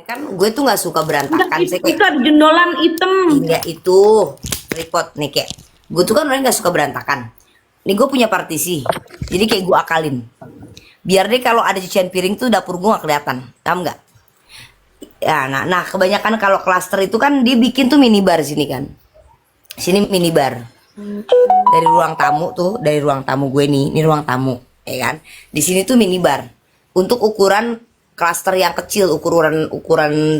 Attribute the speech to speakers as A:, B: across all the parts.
A: kan gue tuh nggak suka berantakan sih
B: Itu ada jendolan hitam.
A: enggak itu repot nih kayak gue tuh kan orangnya nggak suka berantakan. Nih gue punya partisi, jadi kayak gue akalin. Biar deh kalau ada cucian piring tuh dapur gue nggak kelihatan, paham nggak? Ya, nah kebanyakan kalau klaster itu kan dia bikin tuh minibar sini kan, sini minibar dari ruang tamu tuh, dari ruang tamu gue nih, ini ruang tamu, ya kan? Di sini tuh minibar untuk ukuran klaster yang kecil, ukuran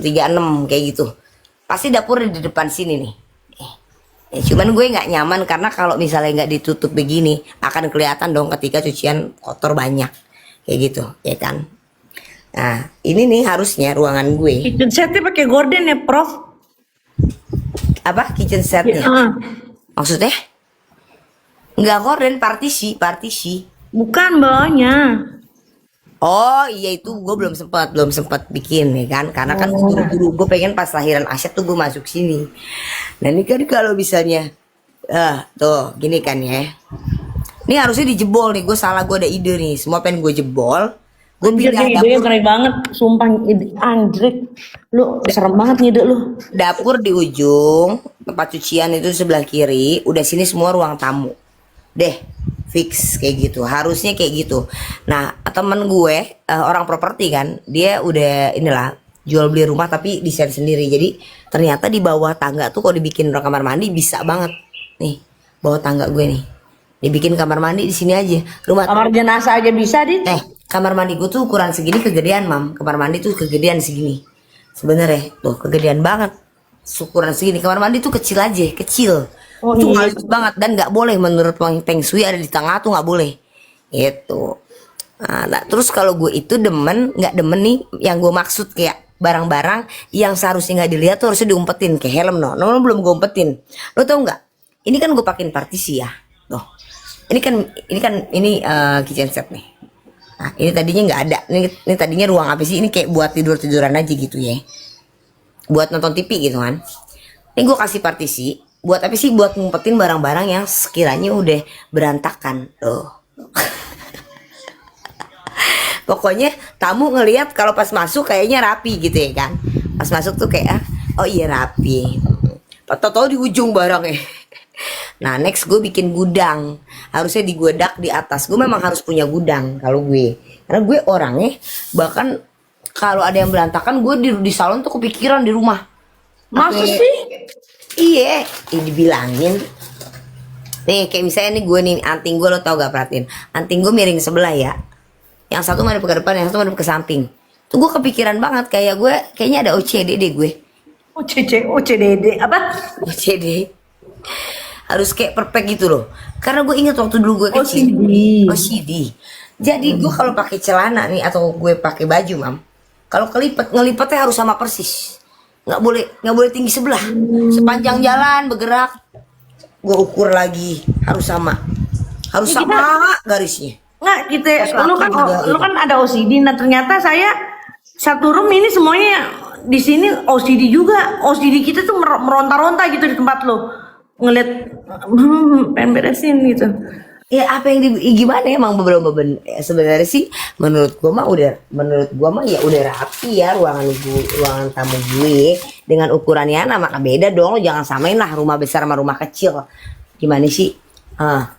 A: 36 kayak gitu. Pasti dapur di depan sini nih. Ya, cuman gue nggak nyaman karena kalau misalnya nggak ditutup begini akan kelihatan dong ketika cucian kotor banyak kayak gitu, ya kan? Nah ini nih harusnya ruangan gue.
B: Kitchen setnya pakai gorden ya, Prof?
A: Apa kitchen setnya? Maksudnya? Nggak gorden, partisi.
B: Bukan bawahnya.
A: Oh iya itu gue belum sempat bikin ya kan, karena kan buru-buru gue pengen pas lahiran Asyad tuh gue masuk sini. Nah ini kan kalau misalnya tuh gini kan ya, ini harusnya dijebol nih, gue salah, gue ada ide nih, semua pengen gue jebol, gue
B: Anjir,
A: pindah
B: ide
A: dapur,
B: keren banget. Sumpah, ide anjrit. Lu serem banget ngide lu.
A: dapur di ujung, tempat cucian itu sebelah kiri, udah sini semua ruang tamu. Deh, fix kayak gitu, harusnya kayak gitu. Nah temen gue orang properti kan, dia udah inilah jual beli rumah tapi desain sendiri. Jadi ternyata di bawah tangga tuh kalau dibikin kamar mandi bisa banget. Nih bawah tangga gue nih dibikin kamar mandi di sini aja.
B: Kamar jenazah aja bisa, Dit.
A: Kamar mandi gue tuh ukuran segini kegedean, Mam. Kamar mandi tuh kegedean segini sebenarnya, tuh kegedean banget. Ukuran segini kamar mandi tuh kecil aja, kecil.
B: Oh,
A: Itu
B: iya.
A: halus banget dan nggak boleh menurut Feng Shui ada di tengah tuh nggak boleh. Itu. Nah, terus kalau gue itu nggak demen nih yang gue maksud kayak barang-barang yang seharusnya nggak dilihat tuh harusnya diumpetin kayak helm no belum gue umpetin. Lo tau nggak? Ini kan gue pakein partisi ya. Tuh. Ini kitchen set nih. Nah, ini tadinya nggak ada. Ini tadinya ruang apa sih? Ini kayak buat tiduran aja gitu ya. Buat nonton TV gitu kan. Ini gue kasih partisi. Buat apa sih? Buat ngumpetin barang-barang yang sekiranya udah berantakan. Tuh. Pokoknya tamu ngelihat kalau pas masuk kayaknya rapi gitu ya kan. Pas masuk tuh kayak oh iya rapi. Tahu-tahu di ujung barangnya. Nah next gue bikin gudang. Harusnya digodak di atas. Gue memang harus punya gudang kalau gue. Karena gue orangnya bahkan kalau ada yang berantakan gue di salon tuh kepikiran di rumah.
B: Masa sih?
A: Iya, dibilangin. Nih kayak misalnya nih gue nih anting gue, lo tau gak, perhatiin anting gue miring sebelah ya. Yang satu madep ke depan, yang satu madep ke samping. Tuh gue kepikiran banget kayak gue kayaknya ada OCD deh gue.
B: OCD apa?
A: OCD. Harus kayak perfect gitu loh. Karena gue ingat waktu dulu gue kecil. OCD. Jadi gue kalau pakai celana nih atau gue pakai baju, Mam, kalau ngelipetnya harus sama persis. Nggak boleh tinggi sebelah. Sepanjang jalan bergerak gue ukur lagi harus sama. Harus
B: Ya,
A: sama garisnya.
B: Nggak gitu ya.
A: Pas
B: Lu kan ada OCD. Nah ternyata saya satu room ini semuanya di sini OCD juga. OCD kita tuh meronta-ronta gitu di tempat lo. Ngeliat pengen beresin gitu.
A: Ya apa yang gimana emang beberapa sebenarnya sih menurut gua mah ya udah rapi ya ruangan tamu gue dengan ukurannya. Nah maka beda dong, lo jangan samain lah rumah besar sama rumah kecil. Gimana sih? Nah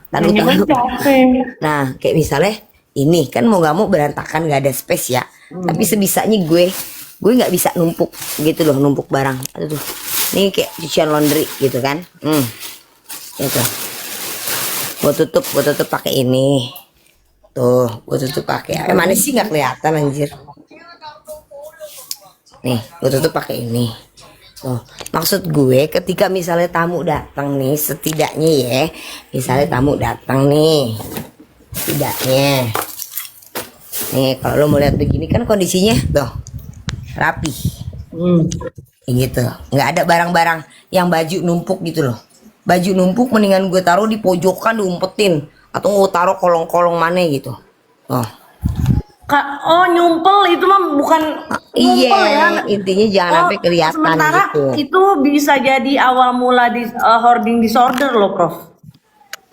A: kayak misalnya ini kan mau nggak mau berantakan, nggak ada space ya. Tapi sebisanya gue nggak bisa numpuk gitu loh, numpuk barang. Aduh, ini kayak cucian laundry gitu kan. Gitu. Gue tutup pakai ini. Tuh, gue tutup pakai. Mana sih nggak kelihatan anjir. Nih, gue tutup pakai ini. Tuh, maksud gue ketika misalnya tamu datang nih, setidaknya ya, misalnya tamu datang nih, setidaknya. Nih, kalau lo mau lihat begini kan kondisinya tuh rapi. Gitu. Nggak ada barang-barang yang baju numpuk gitu loh. Baju numpuk mendingan gue taruh di pojokan diumpetin atau gue taruh kolong-kolong mana gitu.
B: Oh nyumpel itu mah bukan
A: Iya,
B: nyumpel ya.
A: intinya jangan sampai kelihatan
B: sementara
A: gitu.
B: itu bisa jadi awal mula di hoarding disorder loh, Prof.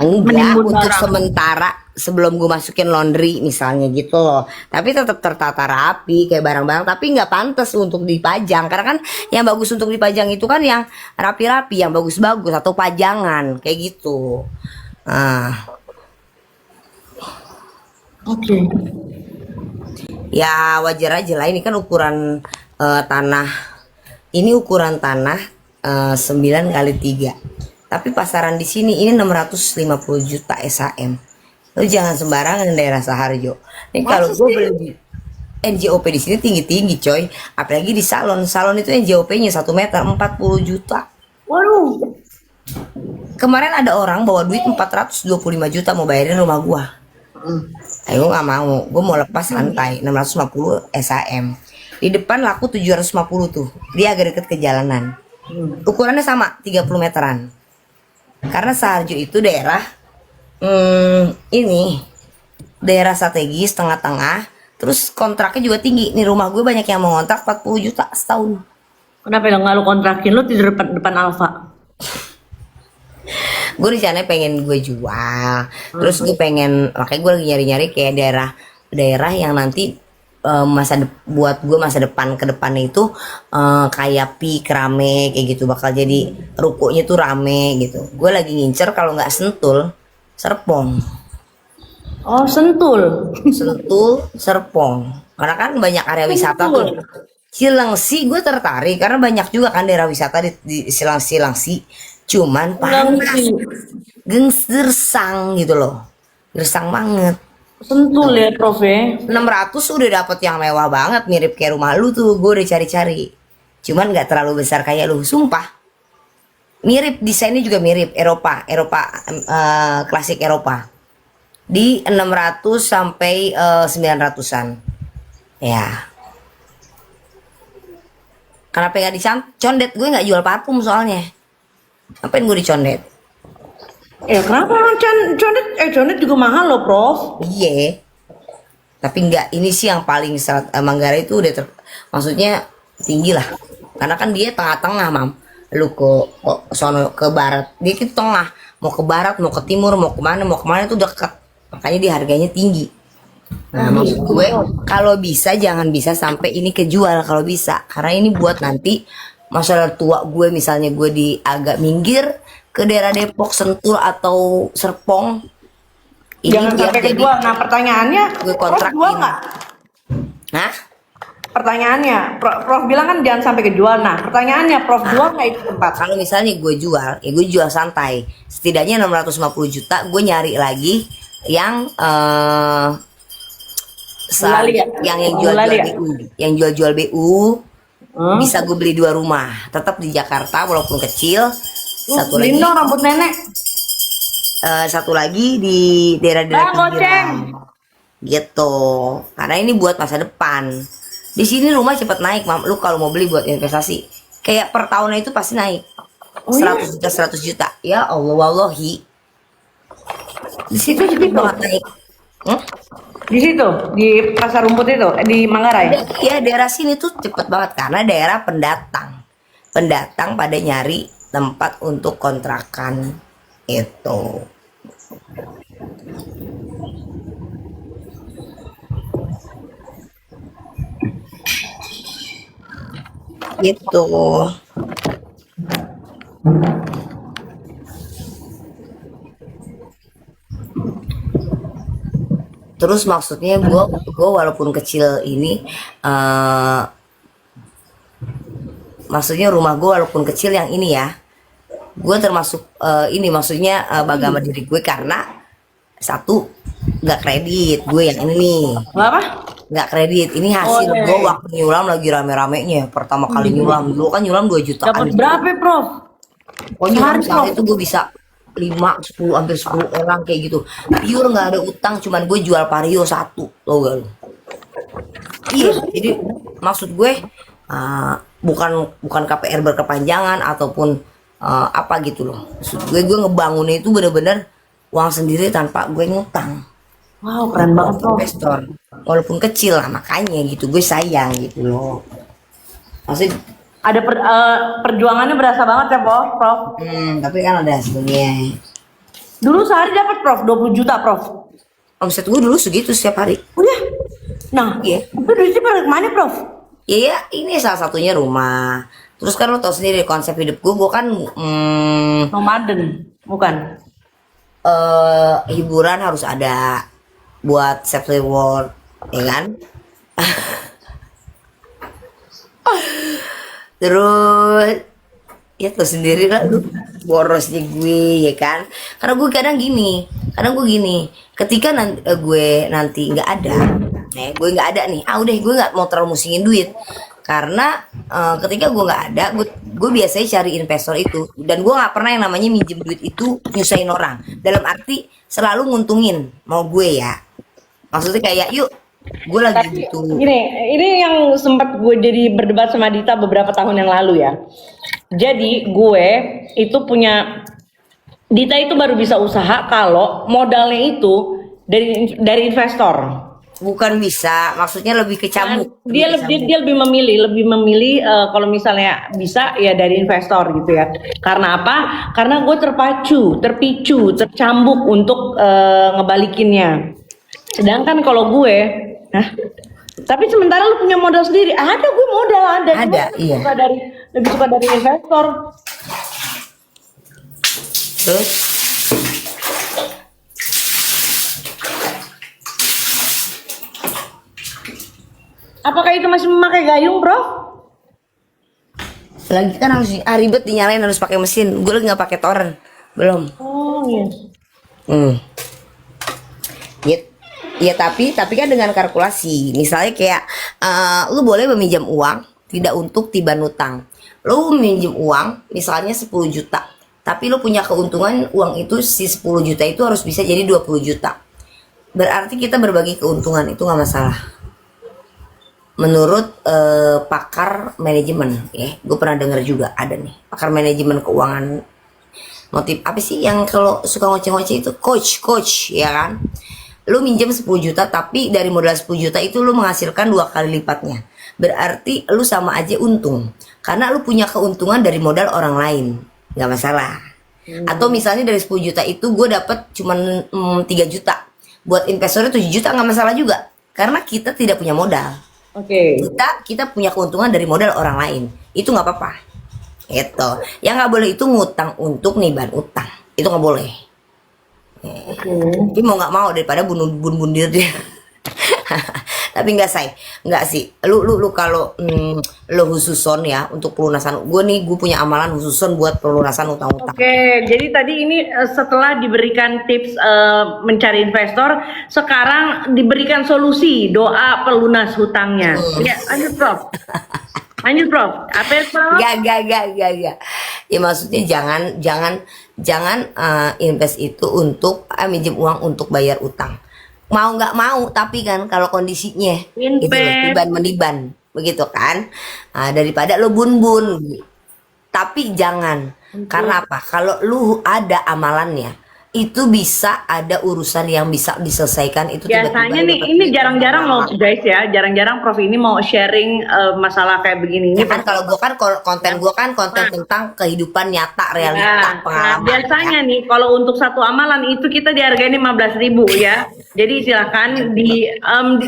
A: Enggak,
B: Menimbun
A: untuk
B: barang.
A: sementara sebelum gue masukin laundry misalnya gitu loh. Tapi tetap tertata rapi kayak barang-barang, tapi nggak pantas untuk dipajang karena kan yang bagus untuk dipajang itu kan yang rapi-rapi, yang bagus-bagus atau pajangan kayak gitu. Nah,
B: Oke.
A: ya wajar aja lah, ini kan ukuran tanah. Ini ukuran tanah 9 kali 3. Tapi pasaran di sini ini 650 juta SHM. Lu jangan sembarangan daerah Saharjo. Ini kalau
B: Masa
A: gue
B: sih?
A: beli di NJOP di sini tinggi-tinggi coy. Apalagi di salon. Salon itu NJOP-nya 1 meter 40 juta.
B: Waduh.
A: Kemarin ada orang bawa duit 425 juta mau bayarin rumah gua. Ayo nggak mau, gue mau lepas santai 650 SHM. Di depan laku 750 tuh, dia agak deket ke jalanan. Ukurannya sama 30 meteran. Karena Saharjo itu daerah ini daerah strategis tengah-tengah. Terus kontraknya juga tinggi. Nih rumah gue banyak yang mau ngontrak 40 juta setahun.
B: Kenapa nggak lu kontrakin lu di depan Alfa?
A: Gue rencananya pengen gue jual, terus gue pengen, makanya gue lagi nyari-nyari kayak daerah yang nanti buat gue masa depan ke depannya itu kayak pik rame kayak gitu, bakal jadi rukonya tuh rame gitu. Gue lagi ngincer kalau nggak Sentul, Serpong.
B: Oh, Sentul.
A: Sentul, Serpong, karena kan banyak area wisata tuh. Cilengsi gue tertarik karena banyak juga kan daerah wisata di Cilengsi. Cuman panas, gersang gitu loh, gersang banget.
B: Sentul ya, Prof ya.
A: 600 udah dapet yang mewah banget, mirip kayak rumah lu tuh. Gue udah cari-cari, cuman nggak terlalu besar kayak lu, sumpah. Mirip, desainnya juga mirip Eropa klasik Eropa. Di 600 sampai 900-an ya. Kenapa nggak dicondet? Gue nggak jual parfum soalnya. Ngapain gue dicondet?
B: Kenapa orang condet juga mahal loh, Prof.
A: Iya. Tapi enggak, ini sih yang paling Manggarai itu udah maksudnya tinggi lah. Karena kan dia tengah-tengah, Mam. Lu ke sono ke barat, dia itu tengah. Mau ke barat, mau ke timur, mau kemana itu dekat. Makanya dia harganya tinggi. Nah, maksud gue kalau bisa jangan bisa sampai ini kejual kalau bisa. Karena ini buat nanti masalah tua gue, misalnya gue di agak minggir ke daerah Depok, Sentul atau Serpong. Ini
B: Jangan
A: biar
B: sampai
A: jadi
B: kejual. Nah, pertanyaannya,
A: gue
B: Prof
A: kontrakin.
B: jual nggak?
A: Hah?
B: Pertanyaannya, Prof bilang kan jangan sampai kejual. Nah, pertanyaannya, Prof jual nggak itu tempat?
A: Kalau misalnya gue jual, ya gue jual santai. Setidaknya 650 juta, gue nyari lagi yang
B: Mulali ya?
A: yang
B: Mulali
A: jual-jual
B: ya?
A: BU, yang jual-jual BU. Bisa gue beli 2 rumah, tetap di Jakarta walaupun kecil. Satu lagi,
B: Beliin dong rambut nenek.
A: satu lagi di daerah-daerah pinggiran. Gitu. Karena ini buat masa depan. Di sini rumah cepet naik, Mam. Lu kalau mau beli buat investasi, kayak per tahunnya itu pasti naik. 100 juta, 100 juta. Ya Allah, wallahi. Di situ cepet banget naik.
B: Di situ, di Pasar Rumput itu, di Manggarai.
A: Ya daerah sini tuh cepet banget karena daerah pendatang. Pendatang pada nyari tempat untuk kontrakan itu. Gitu. Terus maksudnya gue walaupun kecil ini maksudnya rumah gue walaupun kecil yang ini ya, gue termasuk ini maksudnya bangga sama diri gue karena satu nggak kredit gue yang ini nih,
B: Apa?
A: nggak kredit. Ini hasil
B: Oh,
A: gue waktu nyulam lagi rame-ramenya pertama kali nyulam. Dulu kan nyulam 2 jutaan.
B: Dapat berapa, Prof?
A: Oh, nyulam
B: Sehari,
A: sekali
B: Prof?
A: itu gue bisa 5, 10, hampir 10 orang kayak gitu. Pure nggak ada utang, cuman gue jual vario 1, tau gak lu? Iya, jadi maksud gue bukan KPR berkepanjangan ataupun apa gitu loh. Maksud gue ngebangunnya itu bener-bener uang sendiri tanpa gue ngutang.
B: Wow, keren banget, Prof.
A: Investor, walaupun kecil lah, makanya gitu gue sayang gitu loh. Maksud
B: Ada perjuangannya berasa banget ya, Prof.
A: tapi kan ada hasilnya.
B: Dulu sehari dapat, Prof, 20 juta, Prof.
A: omset gue dulu segitu setiap hari.
B: Udah. Nah,
A: Iya.
B: itu duitnya pada kemana, Prof?
A: Iya, ini salah satunya rumah. Terus kan lo tau sendiri konsep hidup gue kan
B: Nomaden, bukan?
A: hiburan harus ada buat self reward, ya kan? Terus ya tau sendiri lah lu borosnya gue, ya kan? Karena gue kadang gue gini, ketika gue nanti nggak ada, gue nggak ada nih, udah gue nggak mau terlalu musingin duit, karena ketika gue nggak ada, gue biasanya cari investor itu, dan gue nggak pernah yang namanya minjem duit itu nyusahin orang, dalam arti selalu nguntungin, mau gue ya, maksudnya kayak yuk gue lagi butuh.
B: Gini, ini yang sempat gue jadi berdebat sama Dita beberapa tahun yang lalu ya. Jadi gue itu punya, Dita itu baru bisa usaha kalau modalnya itu dari investor.
A: Bukan bisa, maksudnya lebih ke cambuk.
B: Dia lebih memilih kalau misalnya bisa ya dari investor gitu ya. Karena apa? Karena gue terpicu, tercambuk untuk ngebalikinnya. Sedangkan kalau gue, tapi sementara lu punya modal sendiri. Ada, gue modal ada.
A: Ada,
B: Cuma
A: iya.
B: lebih suka dari investor.
A: Terus
B: Apakah itu masih memakai gayung, Bro?
A: lagi kan harus ribet dinyalain, harus pakai mesin. Gue lagi nggak pakai torrent, belum.
B: Oh iya.
A: Ya, ya tapi kan dengan kalkulasi. Misalnya kayak lu boleh meminjam uang tidak untuk tiban utang. Lu meminjam uang misalnya 10 juta. Tapi lu punya keuntungan uang itu si 10 juta itu harus bisa jadi 20 juta. Berarti kita berbagi keuntungan, itu nggak masalah. Menurut pakar manajemen, ya, gue pernah dengar juga ada nih pakar manajemen keuangan. Motif apa sih yang kalau suka ngoceh-ngoceh itu coach, ya kan? Lu minjem 10 juta tapi dari modal 10 juta itu lu menghasilkan 2 kali lipatnya. Berarti lu sama aja untung. Karena lu punya keuntungan dari modal orang lain. Nggak masalah. Atau misalnya dari 10 juta itu gue dapet cuman 3 juta. Buat investornya 7 juta nggak masalah juga. Karena kita tidak punya modal.
B: Oke.
A: Kita punya keuntungan dari modal orang lain. Itu nggak apa-apa. Itu. Yang nggak boleh itu ngutang untuk niban utang. Itu nggak boleh. Tapi mau nggak mau daripada bundir dia. Tapi nggak sih. Lu kalau lu khususon ya untuk pelunasan. Gue punya amalan khususon buat pelunasan utang-utang.
B: Oke, jadi tadi ini setelah diberikan tips mencari investor, sekarang diberikan solusi doa pelunas hutangnya. Ya, lanjut Prof. Apa ya, Prof?
A: Gak. Ya maksudnya jangan invest itu untuk minjem uang untuk bayar utang. Mau nggak mau, tapi kan kalau kondisinya gitu loh, meniban begitu kan, daripada lo bun. Tapi jangan, karena apa? Kalau lu ada amalannya, itu bisa ada urusan yang bisa diselesaikan itu.
B: Biasanya nih, ini jarang-jarang loh guys ya, jarang-jarang Prof ini mau sharing masalah kayak begini.
A: Ya kan kalau gue kan konten tentang kehidupan nyata, realita, pengalaman.
B: Biasanya nih kalau untuk satu amalan itu kita dihargain 15.000 ya. Jadi silakan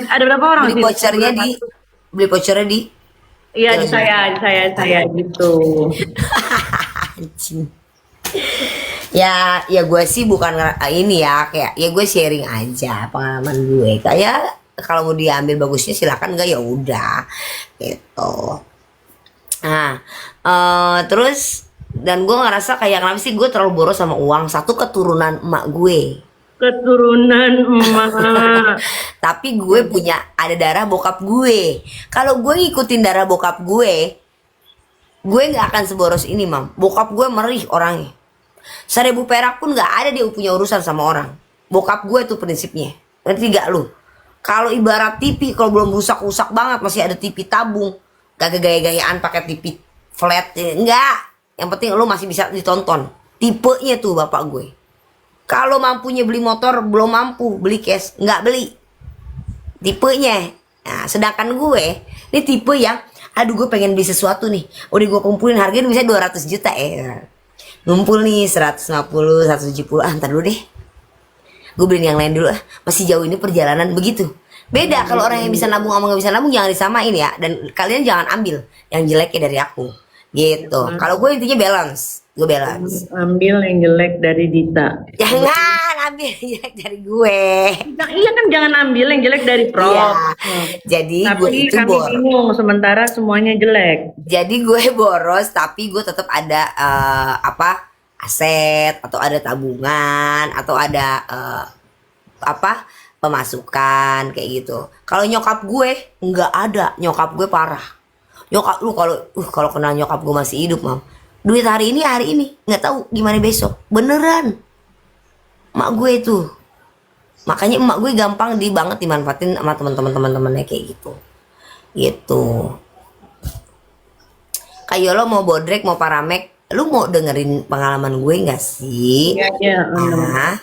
B: ada berapa orang
A: Beli vouchernya di
B: iya di saya gitu.
A: Ya gue sih bukan ini ya, kayak ya gue sharing aja pengalaman gue. Kayak kalau mau diambil bagusnya silakan, enggak ya udah gitu. Nah, terus dan gue ngerasa kayak kenapa sih gue terlalu boros sama uang. Satu, keturunan emak gue.
B: Keturunan emak.
A: Tapi gue punya ada darah bokap gue. Kalau gue ngikutin darah bokap gue nggak akan seboros ini, Mam. Bokap gue merih orangnya. 1.000 perak pun nggak ada dia punya urusan sama orang. Bokap gue tuh prinsipnya. Ngerti gak lu? Kalau ibarat TV, kalau belum rusak-rusak banget masih ada TV tabung, gak gaya-gayaan pakai TV flat, enggak. Yang penting lu masih bisa ditonton. Tipenya tuh bapak gue. Kalau mampunya beli motor, belum mampu beli cash, nggak beli. Tipenya. Nah, sedangkan gue, ini tipe yang, aduh gue pengen beli sesuatu nih. Udah gue kumpulin harganya bisa 200 juta ya. Ngumpul nih 150, 170, ntar dulu deh. gue beliin yang lain dulu ah, masih jauh ini perjalanan, begitu. Beda kalau orang yang bisa nabung sama nggak bisa nabung, jangan disamain ya. Dan kalian jangan ambil yang jeleknya dari aku gitu. Kalau gue intinya balance, gue balance.
B: Ambil yang jelek dari Dita.
A: Jangan ambil yang jelek dari gue.
B: Nah, iya kan, jangan ambil yang jelek dari Prof.
A: Iya. Jadi gue
B: Tapi
A: itu
B: kami bingung, sementara semuanya jelek.
A: Jadi gue boros tapi gue tetap ada apa, aset atau ada tabungan atau ada apa, pemasukan kayak gitu. Kalau nyokap gue nggak ada, nyokap gue parah. Nyokap lu kalau kenal nyokap gue masih hidup, Mam. Duit hari ini nggak tahu gimana besok. Beneran. Mak gue itu. Makanya emak gue gampang banget dimanfaatin sama teman-temannya kayak gitu. Gitu. Kayak lo mau bodrek mau paramek, lu mau dengerin pengalaman gue nggak sih?
B: Iya.
A: Nah,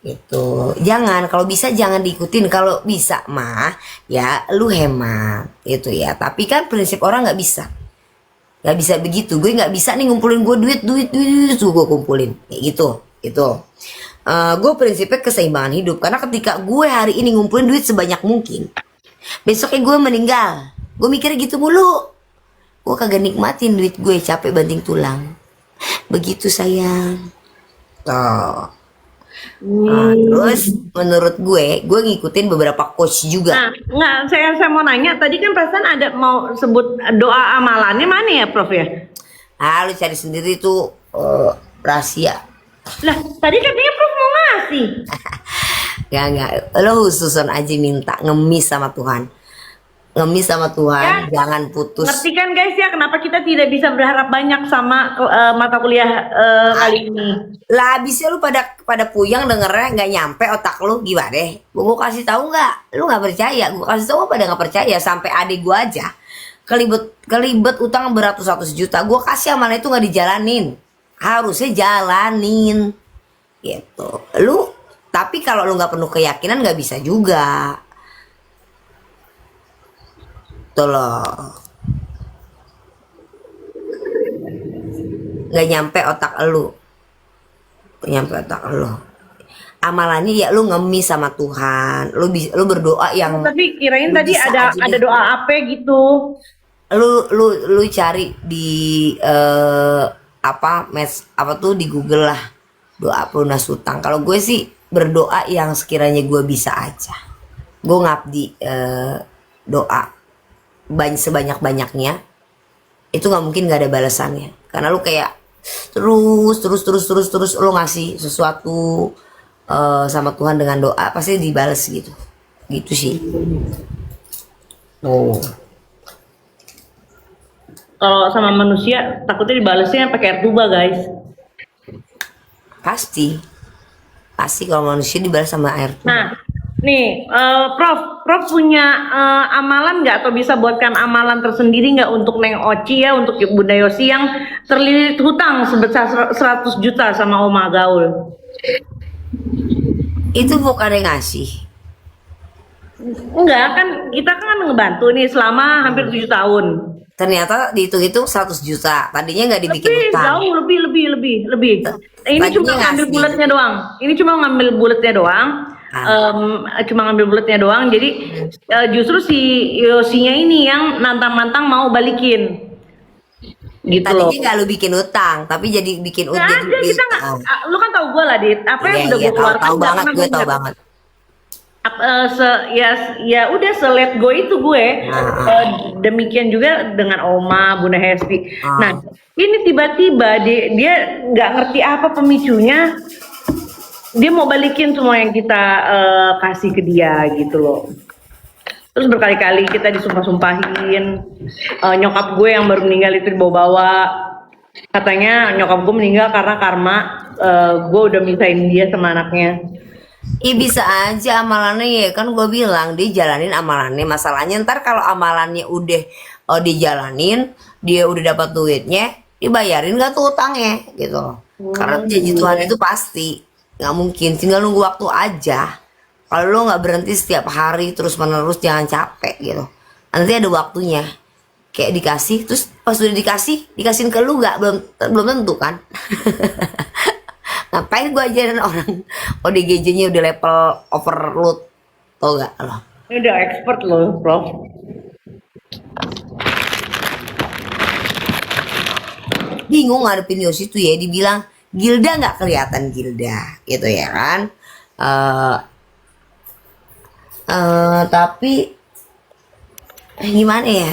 A: itu jangan, kalau bisa jangan diikutin, kalau bisa mah ya lu hemat itu ya. Tapi kan prinsip orang nggak bisa begitu. Gue nggak bisa nih ngumpulin gue duit tuh gue kumpulin kayak gitu. Gue prinsipnya keseimbangan hidup, karena ketika gue hari ini ngumpulin duit sebanyak mungkin, besoknya gue meninggal, gue mikirnya gitu mulu, gue kagak nikmatin duit gue, capek banting tulang. Begitu sayang. Tuh. Terus menurut gue ngikutin beberapa coach juga.
B: Nah, nggak, saya mau nanya, tadi kan perasaan ada mau sebut doa amalannya, mana ya Prof ya?
A: Lu cari sendiri tuh, rahasia.
B: Lah, tadi katanya Prof mau ngasih.
A: Enggak, lo khususan aja minta ngemis sama Tuhan. Ngemis sama Tuhan,
B: Ya,
A: jangan putus.
B: ngerti kan guys ya, kenapa kita tidak bisa berharap banyak sama mata kuliah kali ini?
A: Lah habisnya lu pada puyang dengernya, nggak nyampe otak lu, gimana deh? Gue kasih tahu nggak? Lu nggak percaya? Gue kasih tahu pada nggak percaya. Sampai adik gue aja kelibet utang beratus-ratus juta. Gue kasih amalan itu nggak dijalanin. Harusnya jalanin, gitu. Tapi kalau lu nggak penuh keyakinan nggak bisa juga. Tuh loh. Nggak nyampe otak lu. Amalannya ya lu ngemis sama Tuhan, lu berdoa yang,
B: Tapi kirain
A: lu
B: tadi
A: bisa
B: ada
A: aja deh.
B: doa apa gitu.
A: Lu cari di apa tuh di Google lah, doa pelunas utang. Kalau gue sih berdoa yang sekiranya gue bisa aja. Gue ngabdi doa sebanyak-banyaknya, itu nggak mungkin nggak ada balasannya, karena lu kayak terus lu ngasih sesuatu sama Tuhan dengan doa, pasti dibales gitu sih.
B: Kalau sama manusia takutnya dibalesnya pakai air tuba guys.
A: Pasti kalau manusia dibalas sama air tuh.
B: Nah, nih Prof punya amalan nggak, atau bisa buatkan amalan tersendiri nggak untuk Neng Oci ya, untuk Bunda Yosi yang terlilit hutang sebesar 100 juta sama Oma Gaul?
A: Itu bukan yang ngasih.
B: Enggak kan, kita kan ngebantu nih selama hampir 7 tahun.
A: Ternyata dihitung-hitung 100 juta. Tadinya nggak dibikin
B: Lebih,
A: utang.
B: jauh lebih. Ini
A: Tadinya
B: cuma ngambil
A: ngasih.
B: bulatnya doang. Cuma ngambil bulatnya doang. Jadi justru si Yosinya ini yang nantang-nantang mau balikin. Gitu loh.
A: Tadinya nggak lu bikin utang, tapi jadi bikin
B: Nggak
A: utang.
B: ada, kita nggak. Lu kan tahu gue lah, Dit. Apa yang udah gue keluarkan?
A: Tahu
B: nggak
A: banget,
B: pernah
A: gue tahu
B: ingat.
A: banget.
B: Ya udah let go itu gue. Demikian juga dengan Oma, Bunda Hesti. Nah, ini tiba-tiba dia nggak ngerti apa pemicunya, dia mau balikin semua yang kita kasih ke dia gitu loh. Terus berkali-kali kita disumpah-sumpahin, nyokap gue yang baru meninggal itu dibawa-bawa, katanya nyokap gue meninggal karena karma gue udah misahin dia sama anaknya.
A: Bisa aja amalannya, ya kan gue bilang dia jalanin amalannya. Masalahnya ntar kalau amalannya udah dijalanin, dia udah dapat duitnya, dibayarin gak tuh utangnya gitu loh. Karena janji Tuhan itu pasti nggak mungkin, tinggal nunggu waktu aja. Kalau lo nggak berhenti setiap hari terus menerus, jangan capek gitu. Nanti ada waktunya, kayak dikasih, terus pas udah dikasihin ke lu belum tentu kan. Ngapain gue ajarin orang ODGJ-nya udah level overload, tau gak lo?
B: Ini udah expert loh, Prof.
A: Bingung ngadepin Yosi tuh ya, dibilang Gilda nggak kelihatan Gilda gitu ya kan. eh tapi gimana ya,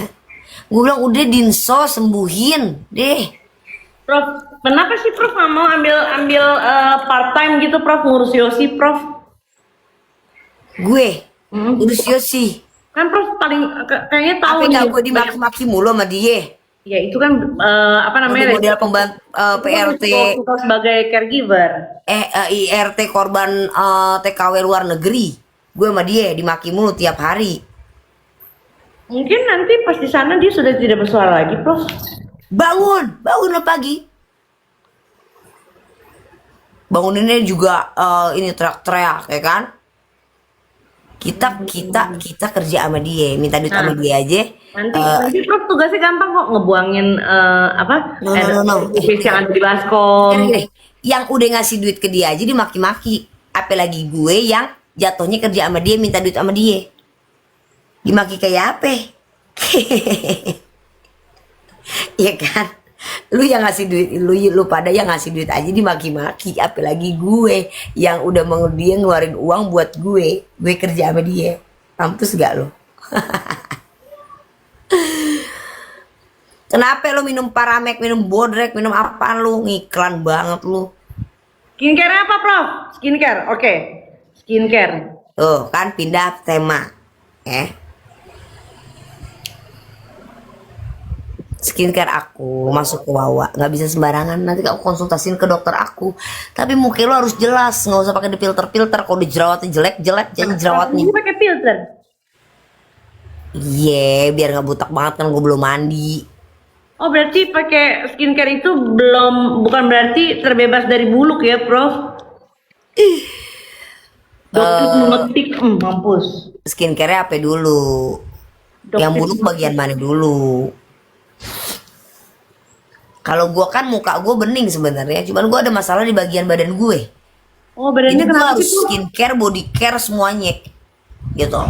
A: gue bilang udah Dinso sembuhin deh.
B: Prof, kenapa sih Prof nggak mau ambil part time gitu, Prof, ngurus Yosi, Prof?
A: Gue
B: Hmm.
A: urus Yosi,
B: Kan Prof paling kayaknya tahu
A: apa nggak
B: nih.
A: gue dimaki-maki mulu sama dia.
B: Ya itu kan apa namanya?
A: Model pembantu PRT,
B: Kita sebagai caregiver.
A: IRT korban TKW luar negeri. Gue sama dia dimaki mulu tiap hari.
B: Mungkin nanti pas di sana dia sudah tidak bersuara lagi, Prof.
A: Bangun lo pagi. Banguninnya juga ini teriak-teriak ya kan. Kita kerja sama dia, minta duit sama dia aja.
B: Nanti Prof tugasnya gampang kok, ngebuangin apa?
A: No.
B: Yang ada di baskom.
A: Gini, yang udah ngasih duit ke dia aja dimaki-maki. Apalagi gue yang jatuhnya kerja sama dia, minta duit sama dia. Dimaki kayak apa? Iya kan? Lu yang ngasih duit, lu pada yang ngasih duit aja dimaki-maki. Apalagi gue yang udah mau dia ngeluarin uang buat gue kerja sama dia. Mampus gak lo? Kenapa lu minum Paramek, minum Bodrek, minum apaan lu? Ngiklan banget lu.
B: Skincare apa, Prof? Skincare, oke. Skincare.
A: Tuh kan pindah tema. Skincare aku masuk ke Wawa, nggak bisa sembarangan. Nanti aku konsultasiin ke dokter aku. Tapi muka lo harus jelas, nggak usah pakai filter. Kalau dijerawatnya jelek jadi jerawatnya.
B: Ini pakai filter.
A: Iya, biar nggak butak banget kan gue belum mandi.
B: Oh, berarti pakai skincare itu bukan berarti terbebas dari buluk ya, Prof? Dokter mengetik, mampus.
A: Skincare apa dulu? Yang buluk bagian mana dulu? Kalau gue kan muka gue bening sebenarnya, cuman gue ada masalah di bagian badan gue.
B: Oh,
A: Jadi
B: badannya
A: gue
B: kenapa
A: harus
B: sih, Prof?
A: skincare, body care semuanya, gitu.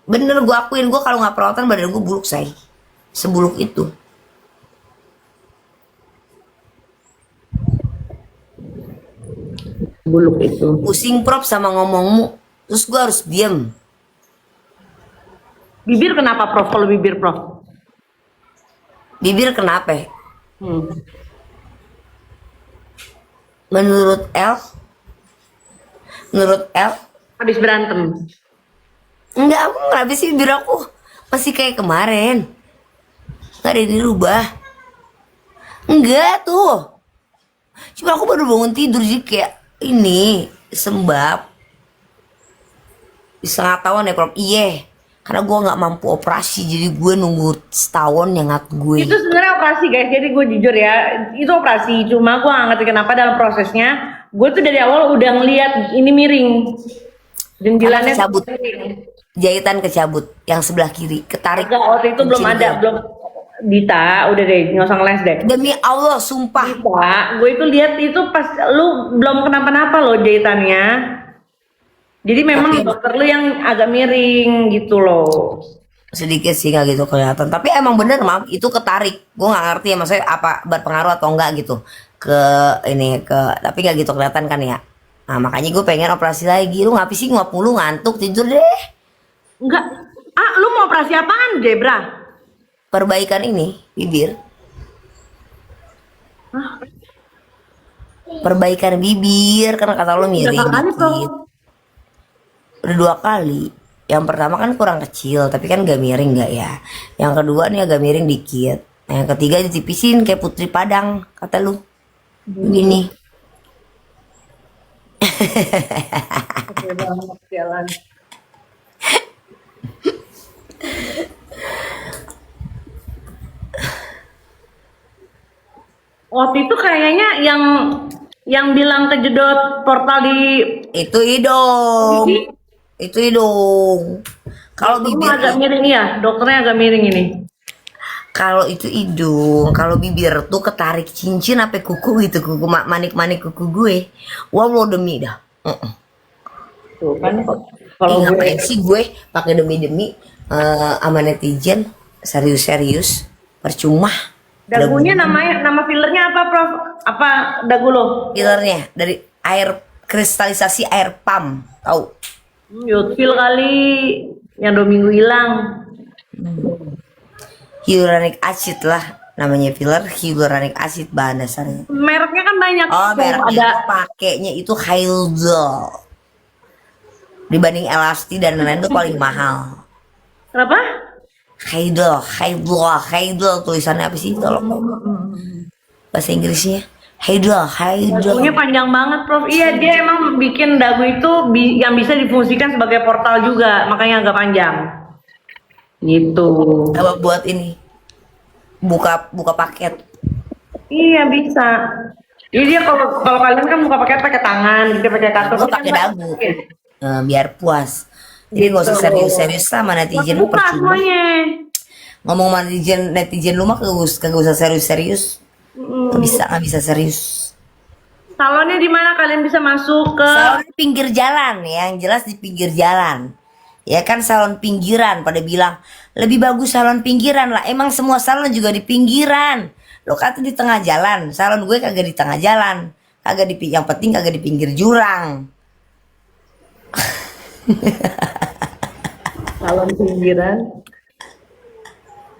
A: Bener gue akuin, gue kalau nggak perawatan badan gue buluk say, sebuluk itu.
B: Buluk itu.
A: Pusing Prof sama ngomongmu, terus gue harus diem.
B: Bibir kenapa, Prof? Kalau bibir, Prof?
A: Bibir kenapa?
B: Hmm.
A: Menurut El,
B: Habis berantem.
A: enggak, aku nggak habis sih, bibir aku masih kayak kemarin, nggak ada yang dirubah. Enggak tuh, cuma aku baru bangun tidur jadi kayak ini sembab. Setengah tahun ya Prof. Iya, karena gue nggak mampu operasi, jadi gue nunggu setahun yang ngatur gue.
B: Itu sebenarnya operasi, guys. Jadi gue jujur ya, itu operasi. Cuma gue gak ngerti kenapa dalam prosesnya, gue tuh dari awal udah ngeliat ini miring. Jenggilannya
A: Kecabut.
B: miring.
A: Jahitan kecabut yang sebelah kiri, ketarik.
B: Enggak, waktu itu belum
A: Kuncin
B: ada,
A: gue.
B: belum. Dita, udah deh, nggak usah ngeles deh.
A: Demi Allah, sumpah.
B: Dita, gue itu lihat itu pas lu belum kenapa-napa loh jahitannya. Jadi memang
A: Tapi-
B: dokter lu yang agak miring gitu loh.
A: Sedikit sih nggak gitu kelihatan, tapi emang bener mam itu ketarik. Gue nggak ngerti ya maksudnya apa berpengaruh atau enggak gitu ke ini ke, tapi nggak gitu kelihatan kan ya. Nah makanya gue pengen operasi lagi. Lu ngapain sih nguap mulu, ngantuk tidur deh.
B: Enggak. Ah, lu mau operasi apaan, Debra?
A: Perbaikan ini bibir. Perbaikan bibir karena kata lo miring
B: Berapa kali, Prof?
A: dikit. Udah 2 kali. Yang pertama kan kurang kecil, tapi kan gak miring gak ya. Yang kedua nih agak miring dikit. Nah, yang ketiga ditipisin kayak Putri Padang, kata lu. Gini.
B: Oke banget jalan. Waktu itu kayaknya yang bilang kejedot portal di
A: Itu hidung. Itu hidung. Kalau
B: dokternya
A: bibir
B: agak miring ya, dokternya agak miring ini.
A: Kalau itu hidung, kalau bibir tuh ketarik cincin apa kuku gitu, kuku manik-manik kuku gue. Wah, lo demi dah.
B: Tuh kan
A: Ih,
B: kalau gue
A: ngapain sih gue pakai demi-demi sama netizen serius-serius percuma. Ada
B: dagunya nama fillernya apa, Prof? Apa dagu lo?
A: fillernya dari air kristalisasi air pam, tahu?
B: Youthful kali yang 2 minggu hilang.
A: Hyaluronic acid lah namanya, filler hyaluronic acid bahan dasarnya.
B: Mereknya kan banyak.
A: Oh,
B: Tuh,
A: mereknya
B: ada
A: gua pakainya itu Hyldol. Dibanding Elasti dan lain-lain itu paling mahal.
B: berapa?
A: Hyldol tulisannya apa sih? Tolong bahasa Inggrisnya. Hyldol.
B: Dagunya panjang banget, Prof. Iya, dia emang bikin dagu itu yang bisa difungsikan sebagai portal juga, makanya agak panjang. Gitu.
A: Apa buat ini? Buka paket.
B: Iya bisa. Jadi dia kalau kalian kan buka pakai tangan, gitu pakai kartu.
A: Gue pakai dagu. Biar puas. Jadi gak usah serius-serius lah sama netizen,
B: Buka
A: percuma.
B: semuanya.
A: Ngomong sama netizen lu mah kagak usah serius-serius. Nggak bisa serius.
B: Salonnya di mana kalian bisa masuk ke?
A: Salon di pinggir jalan ya, yang jelas di pinggir jalan. Ya kan salon pinggiran, pada bilang lebih bagus salon pinggiran lah. Emang semua salon juga di pinggiran. Lo kata di tengah jalan, salon gue kagak di tengah jalan. Kagak yang penting kagak di pinggir jurang.
B: Salon pinggiran.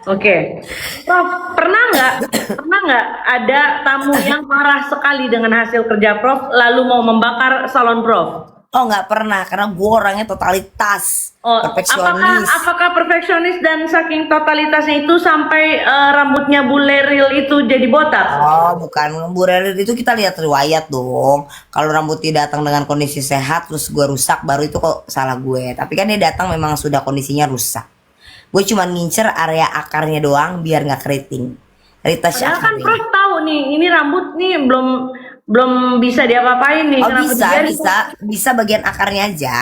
B: Oke, Prof, pernah nggak ada tamu yang marah sekali dengan hasil kerja Prof, lalu mau membakar salon Prof?
A: Oh, nggak pernah, karena gue orangnya totalitas,
B: Oh,
A: perfeksionis.
B: apakah perfeksionis dan saking totalitasnya itu sampai rambutnya bule real itu jadi botak?
A: Oh, bukan, Bu Rere, itu kita lihat riwayat dong. Kalau rambutnya datang dengan kondisi sehat, terus gue rusak, baru itu kok salah gue. Tapi kan dia datang memang sudah kondisinya rusak. Gue cuma ngincer area akarnya doang biar nggak keriting. Rita
B: Padahal kan
A: Syahrini.
B: Prof tahu nih, ini rambut nih belum bisa diapa-apain nih.
A: Oh,
B: Kenapa dibiarin?
A: bisa bagian akarnya aja.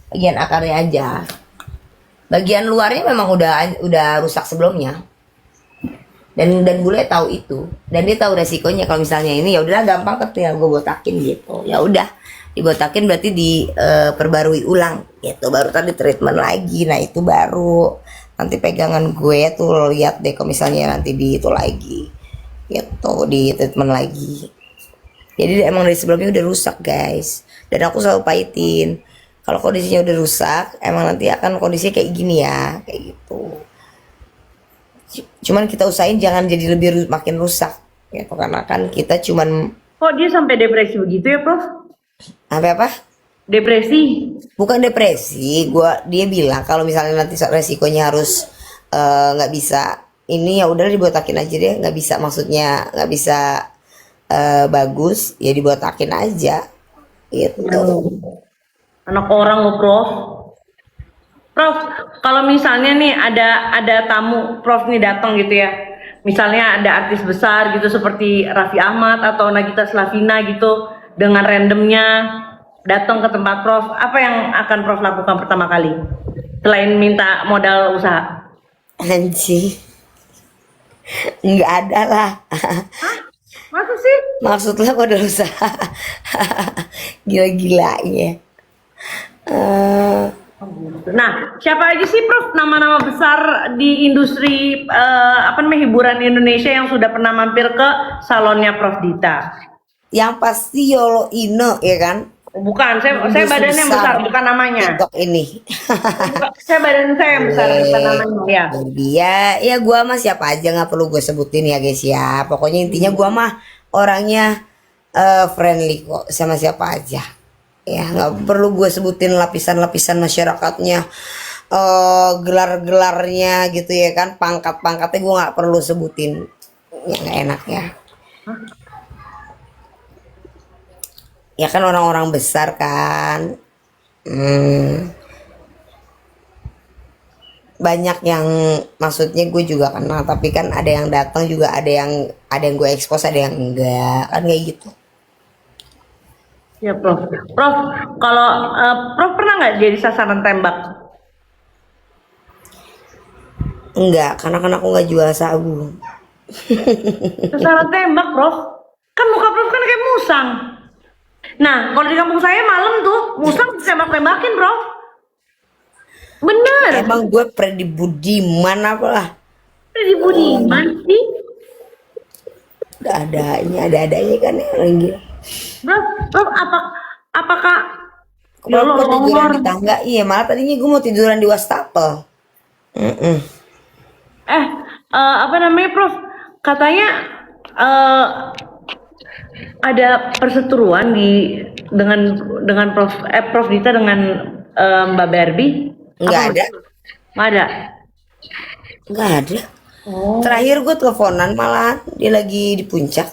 A: Bagian akarnya aja. Bagian luarnya memang udah rusak sebelumnya. Dan bule tahu itu. Dan dia tahu resikonya kalau misalnya ini ya udahlah gampang tinggal gue botakin gitu. Ya udah, dibotakin berarti diperbarui ulang gitu. Baru tadi treatment lagi. Nah, itu baru nanti pegangan gue tuh lo lihat deh kalau misalnya nanti di itu lagi. Gitu, di treatment lagi. Jadi emang dari sebelumnya udah rusak, guys. Dan aku selalu pahitin. Kalau kondisinya udah rusak, emang nanti akan kondisinya kayak gini ya, kayak gitu. Cuman kita usahain jangan jadi makin rusak, gitu. Karena kan kita cuman
B: Kok dia sampai depresi begitu ya, Prof?
A: apa?
B: Depresi.
A: Bukan depresi, dia bilang kalau misalnya nanti resikonya harus nggak bisa ini, ya udah dibotakin aja deh, nggak bisa, maksudnya nggak bisa bagus ya dibotakin aja gitu.
B: Anak orang lo, Prof. Prof, kalau misalnya nih ada tamu Prof nih datang gitu ya. Misalnya ada artis besar gitu seperti Raffi Ahmad atau Nagita Slavina gitu, dengan randomnya datang ke tempat Prof, apa yang akan Prof lakukan pertama kali selain minta modal usaha?
A: Anjing, nggak ada lah.
B: Masa sih?
A: Maksudnya kok udah usaha. Gila-gilanya.
B: Nah, siapa aja sih Prof nama-nama besar di industri hiburan Indonesia yang sudah pernah mampir ke salonnya Prof Dita?
A: Yang pasti Yolo Ino ya kan.
B: Bukan, saya badannya besar, bukan namanya.
A: TikTok ini.
B: Saya badan saya yang besar, bukan namanya. Ya.
A: Ya gua mah siapa aja nggak perlu gue sebutin ya guys ya. Pokoknya intinya gua mah orangnya friendly kok sama siapa aja. Ya nggak perlu gue sebutin lapisan-lapisan masyarakatnya, gelar-gelarnya gitu ya kan, pangkat-pangkatnya gue nggak perlu sebutin, ya nggak enak ya. Ya kan orang-orang besar kan, banyak yang maksudnya gue juga kenal, tapi kan ada yang datang juga, ada yang gue expose, ada yang enggak, kan kayak gitu.
B: Ya Prof. Prof, kalau Prof pernah nggak jadi sasaran tembak?
A: Enggak, karena kan aku nggak jual sabu.
B: Sasaran tembak, Prof. Kan muka Prof kan kayak musang. Nah, kalau di kampung saya malam tuh musang tembak-tembakin, Prof. Bener.
A: Emang gue Freddy Budiman apalah.
B: Di Budiman sih.
A: Ada adanya kan ya orang gila.
B: Prof, apakah ya
A: Kalau gue tiduran
B: Allah.
A: di tangga, iya malah tadinya gue mau tiduran di wastafel. Mm-mm.
B: Apa namanya, Prof? Katanya eh, ada perseteruan dengan Prof Dita dengan Mbak Barbie.
A: Nggak
B: Apa
A: ada,
B: Nggak ada.
A: nggak ada.
B: Oh,
A: Terakhir gue teleponan malahan dia lagi di puncak.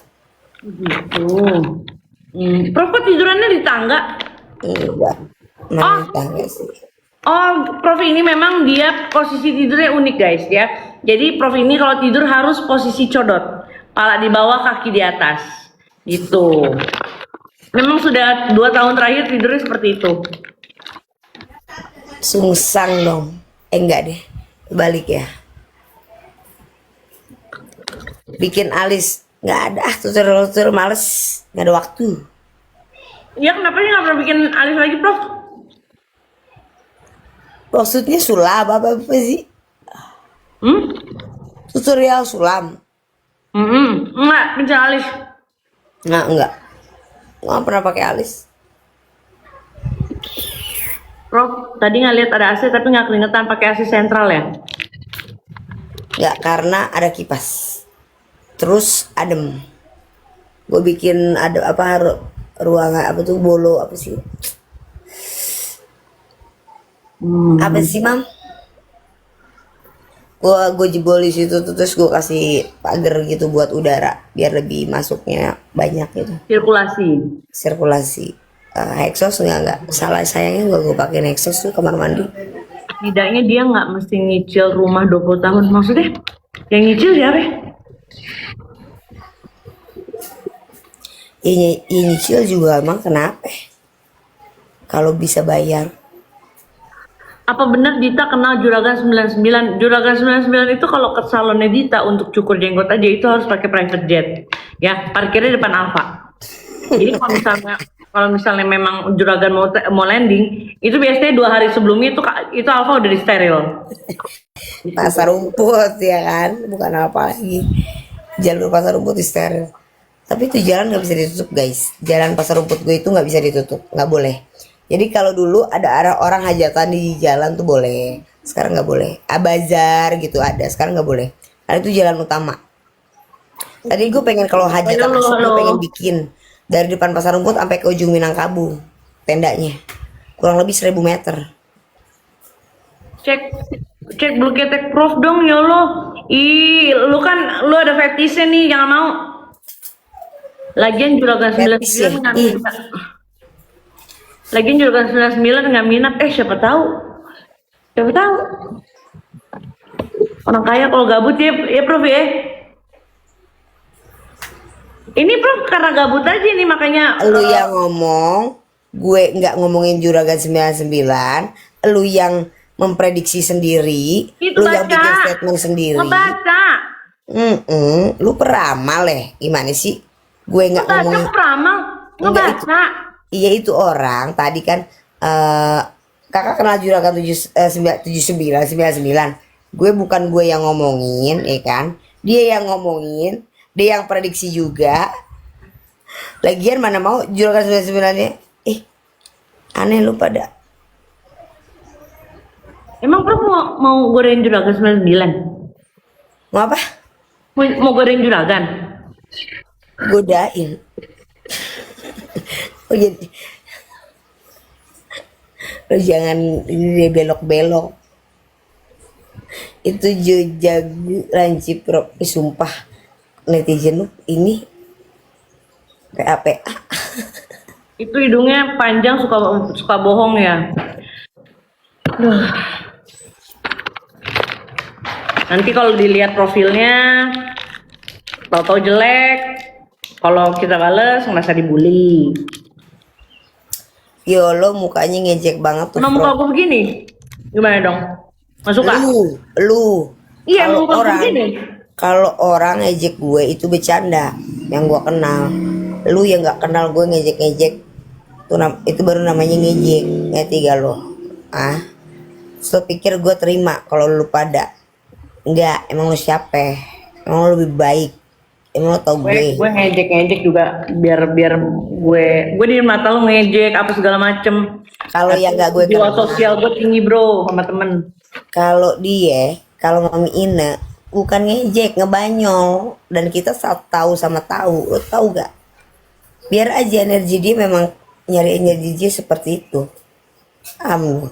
B: gitu. Prof kok tidurannya di tangga?
A: Enggak, mana tangga sih.
B: Oh, Prof ini memang dia posisi tidurnya unik guys ya. Jadi Prof ini kalau tidur harus posisi codot, kepala di bawah, kaki di atas, gitu. Memang sudah 2 tahun terakhir tidurnya seperti itu.
A: Sungsang dong. Enggak deh, balik ya. Bikin alis nggak ada, tutur males, nggak ada waktu.
B: Ya kenapa sih nggak pernah bikin alis lagi, Prof?
A: Maksudnya sulap apa sih? Tutorial sulam.
B: Enggak, bikin alis.
A: Nah, enggak. Nggak pernah pakai alis.
B: Prof, tadi nggak lihat ada AC tapi nggak keringetan pakai AC sentral ya?
A: Nggak, karena ada kipas. Terus adem. Gue bikin ada apa ruangan apa tuh bolo apa sih? Apa sih, Mam? Gue jebol di situ terus gue kasih pagar gitu buat udara biar lebih masuknya banyak gitu. Sirkulasi. Exhaust enggak salah, sayangnya gue pakai exhaust tuh kamar mandi.
B: Tidaknya dia nggak mesti nyicil rumah 20 tahun. Maksudnya yang nyicil siapa?
A: Ya nyicil juga emang kenapa? Kalau bisa bayar.
B: Apa benar Dita kenal Juragan 99? Juragan 99 itu kalau ke salonnya Dita untuk cukur jenggot aja itu harus pakai private jet. Ya, parkirnya depan Alfa. Jadi kalau misalnya memang Juragan mau landing, itu biasanya 2 hari sebelumnya itu Alfa udah di steril.
A: Pasar rumput ya kan, bukan apa lagi. Jalur pasar rumput di steril. Tapi itu jalan nggak bisa ditutup guys. Jalan pasar rumput gue itu nggak bisa ditutup, nggak boleh. Jadi kalau dulu ada orang hajatan di jalan tuh boleh, sekarang nggak boleh. Bazar gitu ada, sekarang nggak boleh. Karena itu jalan utama. Tadi gue pengen kalau hajatan masuk, gue pengen bikin dari depan pasar rumput sampai ke ujung Minangkabau tendanya, kurang lebih 1000 meter.
B: Cek bulu ketek Prof dong ya lo. Lu ada fetishnya nih, jangan mau. Lagian Juragan 99 nggak minat. Lagian Juragan 99 nggak minat. Siapa tahu. Orang kaya kalau gabut ya Prof ya. Ini Prof karena gabut aja nih makanya.
A: Lu yang ngomong, gue nggak ngomongin Juragan 99. Lu yang memprediksi sendiri.
B: Itu
A: lu
B: baca.
A: yang bikin statement sendiri.
B: Ngebaca.
A: Lu peramal ya? Gimana sih? Gue nggak ngomongin.
B: Peramal. Ngebaca.
A: Iya itu orang tadi kan kakak kenal Juragan 99. Gue bukan gue yang ngomongin, ya kan? Dia yang ngomongin, dia yang prediksi juga. Lagian mana mau Juragan 99-nya? Aneh lu pada.
B: Emang Prof mau goreng Juragan 99?
A: Mau apa?
B: Mau goreng Juragan?
A: Godain. Oh jadi lo jangan ini belok-belok. Itu jago lancip Prof. Sumpah netizen lu ini PA.
B: Itu hidungnya panjang suka bohong ya. Nanti kalau dilihat profilnya tahu-tahu jelek. Kalau kita bales merasa dibully.
A: Yo lo mukanya ngejek banget tuh.
B: Muka aku begini, gimana dong? Nggak suka?
A: Lu
B: Iya,
A: Kalau
B: emang bukan
A: orang
B: begini.
A: kalau orang ngejek gue itu bercanda, yang gue kenal. Lu yang nggak kenal gue ngejek-ngejek, itu baru namanya ngejek. Ngerti gak lo? Ah, so pikir gue terima kalau lu pada enggak, emang lu siapa? Emang lu lebih baik? Emang lu tau
B: Gue
A: gue?
B: ngejek juga biar biar gue di mata lu ngejek apa segala macem.
A: Kalau yang nggak gue
B: Jiwa
A: kenal,
B: sosial gue tinggi bro sama temen.
A: kalau Mami Ine bukan ngejek, ngebanyol, dan kita saat tahu sama tahu, lo tahu gak? Biar aja energi dia memang nyari energi dia seperti itu. Am,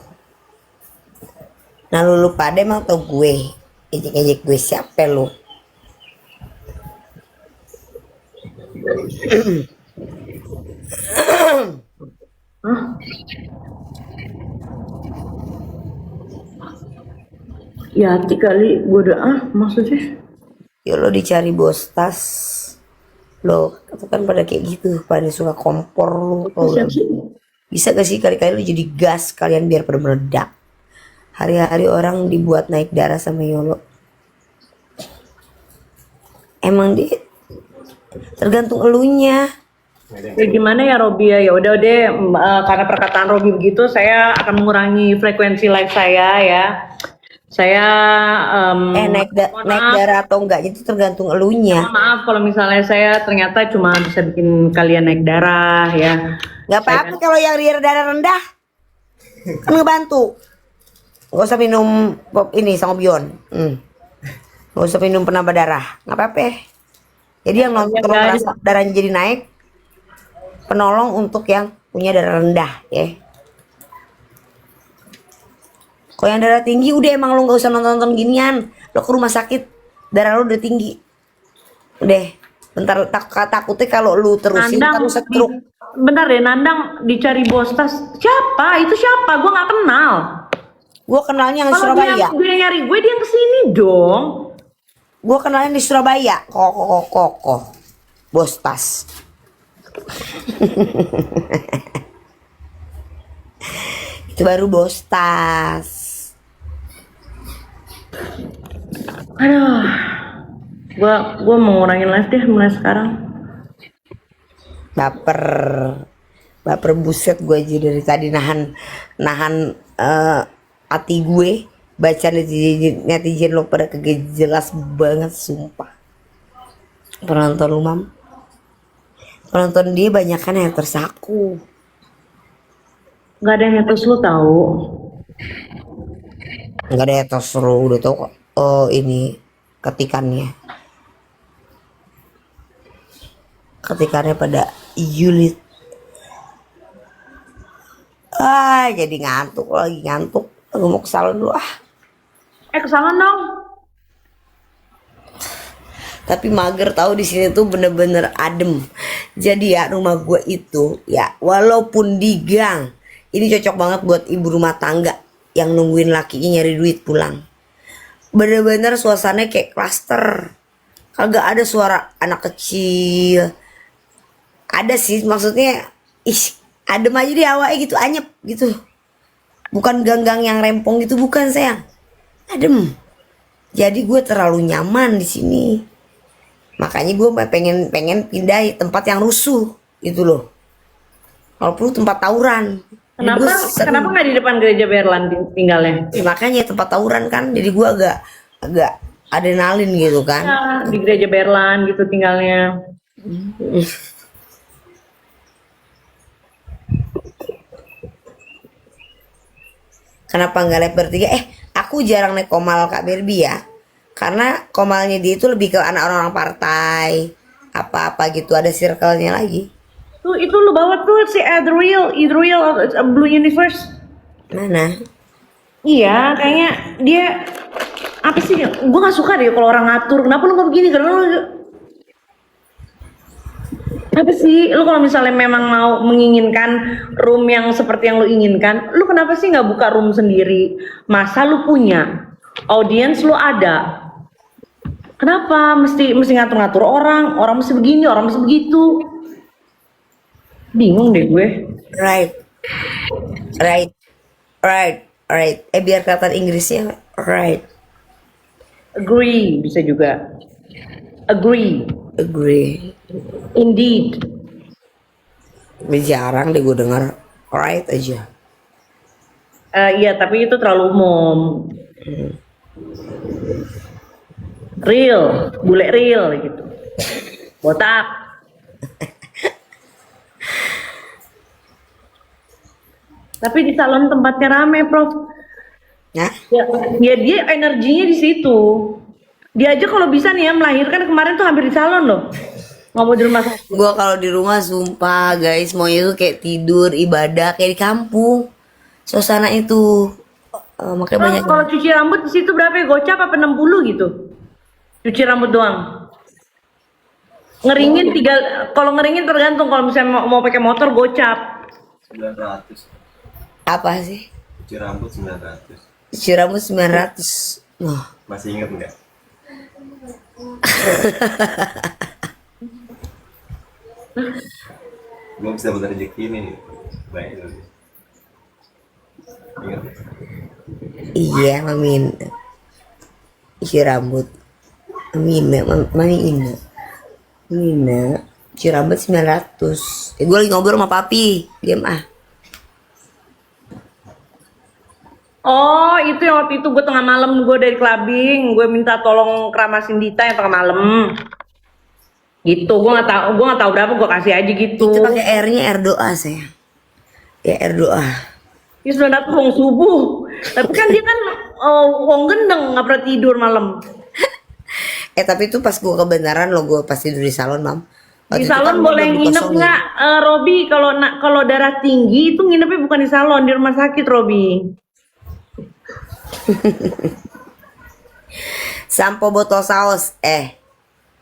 A: nah lu pada emang tau gue, ejek-ejek gue siapa lu?
B: Hah? Ya hati kali gue udah maksudnya.
A: Ya lo dicari bos tas, lo itu kan pada kayak gitu, pada suka kompor lu, tau
B: Siapa
A: gak?
B: sih?
A: Bisa gak sih kali-kali lu jadi gas kalian biar pada meledak? Hari-hari orang dibuat naik darah sama Yolo. Emang dia tergantung elunya.
B: Ya gimana ya Robi ya? Ya udah deh, karena perkataan Robi begitu, saya akan mengurangi frekuensi live saya ya. Saya
A: Naik
B: mohon
A: naik
B: maaf,
A: darah atau enggak itu tergantung elunya.
B: mohon maaf kalau misalnya saya ternyata cuma bisa bikin kalian naik darah ya.
A: Nggak apa-apa kalau yang darah rendah kan ngebantu. Nggak usah minum ini sangobion. Nggak usah minum penambah darah. Nggak apa-apa. Jadi yang nonton
B: Ya,
A: kalau
B: guys.
A: merasa darahnya jadi naik, penolong untuk yang punya darah rendah ya. Kalau yang darah tinggi udah emang lo nggak usah nonton ginian. Lo ke rumah sakit darah lo udah tinggi. Udah, bentar takutnya kalau lu terusin
B: Nandang,
A: terus stroke.
B: bentar deh, Nandang dicari bos tas. Siapa? Itu siapa? Gue nggak kenal.
A: Gue kenalnya yang di
B: Kalau dia,
A: Surabaya.
B: dia nyari gue, dia yang kesini dong.
A: Gue kenalnya di Surabaya. Koko. Bos tas. Itu baru bos tas.
B: Aduh, gue mau ngurangin live deh mulai sekarang.
A: Baper buset gue aja dari tadi nahan hati gue baca netizen lo pada kagak jelas banget sumpah. Penonton lu mam, penonton dia banyak kan yang tersaku.
B: Gak ada yang terus lu tahu.
A: Nggak ada etos lu udah tau kok. Oh ini ketikannya pada Yulit. Jadi ngantuk lagi gue mau ke salon dulu
B: Kesana dong.
A: tapi mager tahu di sini tuh bener-bener adem. Jadi ya rumah gue itu ya walaupun di gang ini cocok banget buat ibu rumah tangga yang nungguin lakinya nyari duit pulang. Bener-bener suasananya kayak klaster, kagak ada suara anak kecil. Ada sih maksudnya adem aja di awalnya gitu, anyep gitu, bukan gang-gang yang rempong gitu, bukan sayang, adem. Jadi gue terlalu nyaman di sini. Makanya gue pengen pindah tempat yang rusuh gitu loh. Kalau perlu tempat tawuran.
B: Kenapa nggak di depan gereja Berlan tinggalnya?
A: Makanya tempat tawuran kan. Jadi gue agak adrenalin gitu kan.
B: Ya, di gereja Berlan gitu tinggalnya.
A: Kenapa nggak live bertiga? Aku jarang naik komal Kak Berbi ya. Karena komalnya dia itu lebih ke anak orang partai apa-apa gitu, ada circle-nya lagi.
B: Tuh itu lu bawa tuh si Adriel Blue Universe.
A: Mana?
B: Iya, kayaknya dia apa sih? Gue nggak suka deh kalau orang ngatur. Kenapa lu nggak begini? Karena lu apa sih? Lu kalau misalnya memang mau menginginkan room yang seperti yang lu inginkan, lu kenapa sih nggak buka room sendiri? Masa lu punya audiens, lu ada? Kenapa mesti ngatur-ngatur orang mesti begini, orang mesti begitu? Bingung deh gue.
A: Right. Biar kata Inggrisnya right.
B: Agree bisa juga. Agree.
A: Agree.
B: Indeed.
A: Tapi jarang deh gue denger right aja.
B: Iya, tapi itu terlalu umum. Real, bule real gitu. Botak. Tapi di salon tempatnya rame, Prof.
A: Nah,
B: Ya dia energinya di situ. Dia aja kalau bisa nih ya melahirkan kemarin tuh hampir di salon loh. Nggak mau di rumah sakit.
A: gue kalau di rumah sumpah guys, maunya tuh kayak tidur, ibadah kayak di kampung. Suasana itu makanya banyak.
B: Kalau cuci rambut di situ berapa ya? Gocap apa 60 gitu? Cuci rambut doang. Ngeringin kalau ngeringin tergantung, kalau misalnya mau pakai motor gocap.
C: 900.
A: Apa sih?
C: Cuci rambut 900.
A: Cuci rambut 900. Nah,
C: Masih ingat nggak? Gue bisa dapat rezeki ini. Baik itu. Ingat.
A: iya Mamin. Cuci rambut. Mamina. Cuci rambut 900. Gue lagi ngobrol sama papi. Diam ah.
B: Oh, itu yang waktu itu gue tengah malam gue dari clubbing, gue minta tolong keramasin Dita yang tengah malam. Gitu, gue nggak tahu berapa, gue kasih aja gitu.
A: Itu pakai R-nya R doa sayang. Ya R doa.
B: Ya sudah dapat wong subuh. Tapi kan dia kan wong gendeng, nggak pernah tidur malam.
A: Tapi itu pas gue kebenaran lo, gue pas tidur di salon mam.
B: Di
A: Waktu itu
B: salon
A: kan
B: boleh
A: belum
B: nginep
A: dikosongin.
B: nggak, Robi? Kalau darah tinggi itu nginepnya bukan di salon, di rumah sakit, Robi.
A: Sampo botol saus.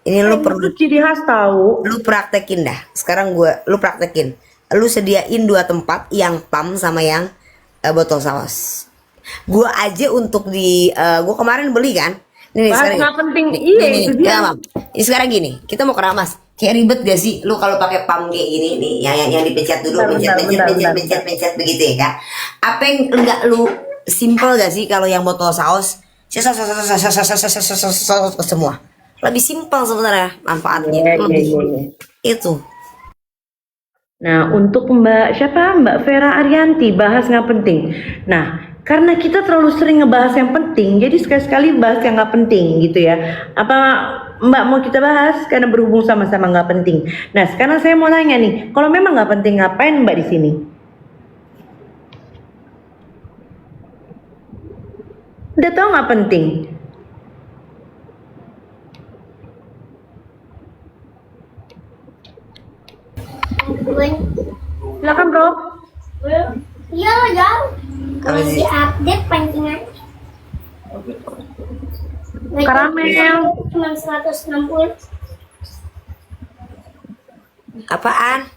A: Ini lu perlu
B: Itu ciri khas tahu.
A: lu praktekin dah. Sekarang lu praktekin. Lu sediain 2 tempat yang pam sama yang botol saus. Gua aja untuk gua kemarin beli kan. Nih
B: Bahas
A: sekarang.
B: nggak penting,
A: Nih,
B: iya
A: nih,
B: itu
A: nih,
B: dia.
A: ya, Mam. Ini sekarang gini, kita mau keramas. Kayak ribet gak sih lu kalau pakai pam kayak gini nih, yang dipencet dulu, pencet begitu ya kan? Apa yang enggak lu simple gak sih kalau yang botol saus? Semua. Lebih simpel sebenarnya manfaatnya.
B: Iya,
A: Lebih
B: iya.
A: itu.
B: Nah, untuk Mbak Vera Arianti, bahas nggak penting. Nah, karena kita terlalu sering ngebahas yang penting, jadi sekali-sekali bahas yang nggak penting gitu ya. Apa Mbak mau kita bahas karena berhubung sama-sama nggak penting. Nah, sekarang saya mau nanya nih, kalau memang nggak penting, ngapain Mbak di sini? Udah tahu nggak penting? Silakan bro.
D: Iya lah jauh.
A: Apa sih?
D: Masih update pancingan.
B: Karamel.
D: Cuma 160.
A: Apaan?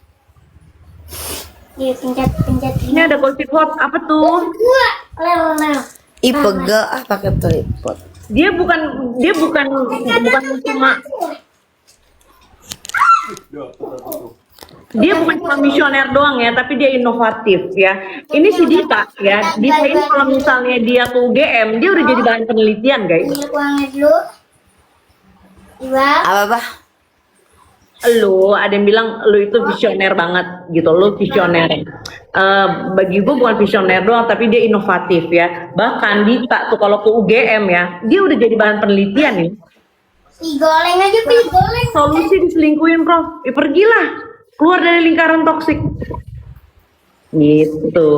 D: Iya pencet.
B: Ini ada gosip hot, apa tuh?
D: Dua. Lel.
A: Ih pegel pakai tripod.
B: Dia bukan cuma misioner doang ya, tapi dia inovatif ya. Ini si Dita ya. Dita ini kalau misalnya dia ke UGM, dia udah jadi bahan penelitian guys.
D: Minyak wangi dulu. Dua.
A: Apa?
B: Lu ada yang bilang lu itu visioner banget gitu, lu visioner. Bagi gue bukan visioner doang, tapi dia inovatif ya. Bahkan Dita tuh kalau ke UGM ya, dia udah jadi bahan penelitian nih.
D: Digoreng aja, digoreng.
B: Solusi diselingkuhin Prof, pergilah keluar dari lingkaran toksik gitu.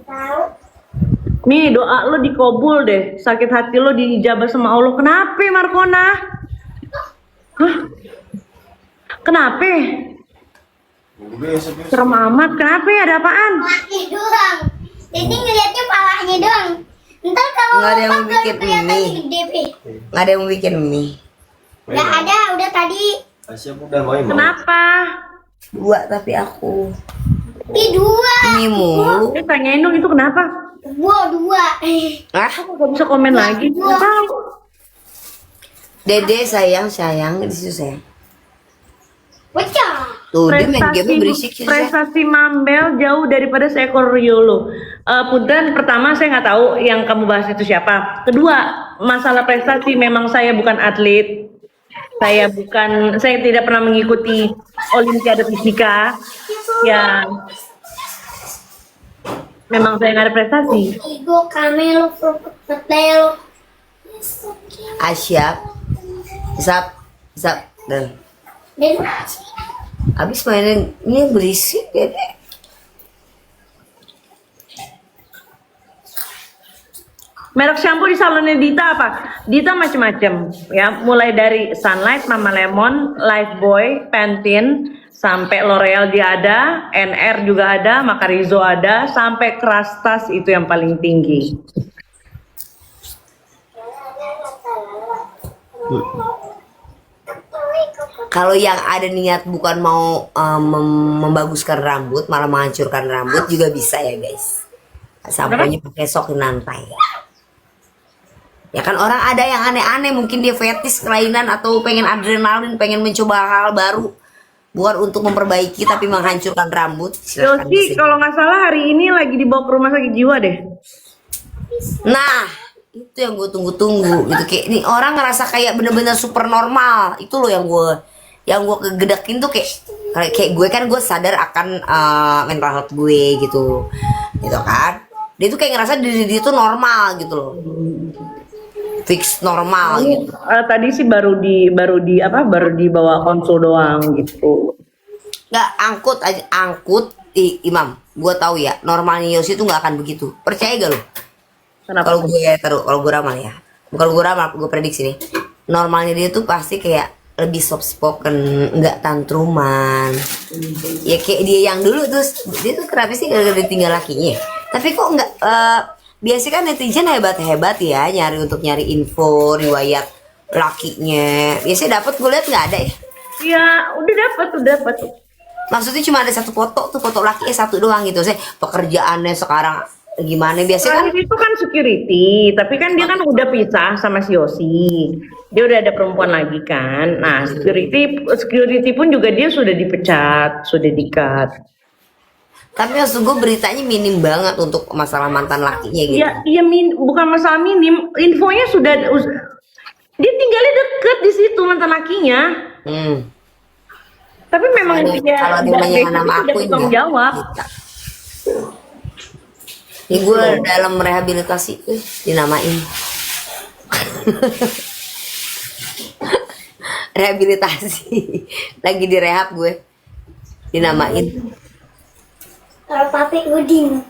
D: Tahu.
B: Nih doa lo dikabul deh, sakit hati lo diijabah sama Allah. Kenapa Markona? Hah? Kenapa? Serem amat, kenapa ya, ada apaan?
D: Palanya doang. Jadi ngeliatnya palanya doang. Ntar kalau
A: Nggak ada yang
D: makan
A: bikin
D: kelihatannya
A: mie.
D: gede Pi.
A: Nggak ada yang mau bikin mie.
D: Nggak ada, udah tadi.
C: Asia udah mau.
B: Kenapa?
A: 2 tapi aku.
D: Pi dua.
A: Mie mulu.
B: Tanyain dong itu kenapa?
D: Dua.
A: Ah,
B: Gak bisa komen lagi. Nggak tahu.
A: Dede sayang di situ sayang.
D: Pecah.
A: Tuh dia main game berisik sih.
B: Prestasi Mambel jauh daripada seekor Yolo. Punten, pertama saya nggak tahu yang kamu bahas itu siapa. Kedua, masalah prestasi memang saya bukan atlet. Saya tidak pernah mengikuti Olimpiade Fisika. Ya, memang saya nggak ada prestasi.
D: Igo, Camelo, Mateo.
A: Asyap. Zap. Dan
D: Dan
A: abis mainin ini yang berisik ya deh.
B: Merek shampoo di salonnya Dita apa? Dita macam-macam ya, mulai dari Sunlight, Mama Lemon, Lifebuoy, Pantene, sampai L'Oreal dia ada, NR juga ada, Macarizo ada, sampai Kerastas itu yang paling tinggi.
A: Kalau yang ada niat bukan mau membaguskan rambut, malah menghancurkan rambut juga bisa ya guys. Samponya pakai sok nantai. Ya kan orang ada yang aneh-aneh, mungkin dia fetis kelainan atau pengen adrenalin, pengen mencoba hal baru. Bukan untuk memperbaiki tapi menghancurkan rambut. Silakan
B: Yosi,
A: di sini.
B: kalau nggak salah hari ini lagi dibawa ke rumah sakit jiwa deh.
A: Nah, itu yang gue tunggu-tunggu gitu, kayak ini orang ngerasa kayak bener-bener super normal. Itu loh yang gue kegedekin tuh kayak gue kan gue sadar akan mental health gue gitu kan. Dia tuh kayak ngerasa diri dia tuh normal gitu loh, fix normal gitu.
B: Tadi sih baru dibawa konsul doang gitu.
A: Nggak angkut Imam, gue tahu ya normalnya Yosi tuh nggak akan begitu, percaya gak lo?
B: Kenapa?
A: Kalau gue ramal ya, bukan gue ramal, gue prediksi nih. Normalnya dia tuh pasti kayak lebih soft spoken, nggak tantruman. Ya kayak dia yang dulu terus dia tuh kenapa sih gara-gara ditinggal lakinya? Tapi kok nggak? Biasanya kan netizen hebat-hebat ya nyari info riwayat lakinya. Biasanya dapat, gue lihat nggak ada ya.
B: Ya udah dapat.
A: Maksudnya cuma ada satu foto tuh, foto lakinya satu doang gitu. Saya pekerjaannya sekarang gimana biasanya kan?
B: Terakhir itu kan security, tapi kan dia kan udah pisah sama si Yosi. Dia udah ada perempuan lagi kan. Nah, security pun juga dia sudah dipecat, sudah di-cut.
A: Tapi maksud gue beritanya minim banget untuk masalah mantan lakinya gitu.
B: Iya, bukan masalah minim, infonya sudah dia tinggalnya deket di situ mantan lakinya. Tapi memang
A: Kalau dia nanya nama aku
B: tanggung jawab.
A: Ini gue dalam rehabilitasi, dinamain. Rehabilitasi, lagi direhab gue, dinamain.
D: kalau papi Udin.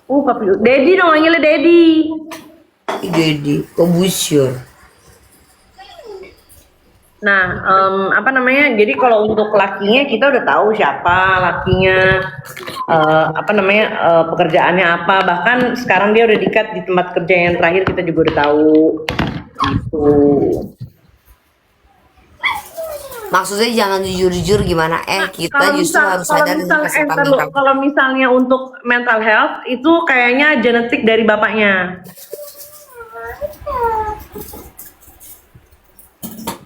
B: Papi, Dedi dong, manggilnya Dedi.
A: Jadi Kobusur.
B: Nah, jadi kalau untuk lakinya kita udah tahu siapa lakinya, pekerjaannya apa. Bahkan sekarang dia udah di-cut di tempat kerja yang terakhir, kita juga udah tahu. Gitu.
A: Maksudnya jangan jujur-jujur gimana? Kita justru harus sadar dengan kesehatan mental.
B: Kalau misalnya untuk mental health itu kayaknya genetik dari bapaknya.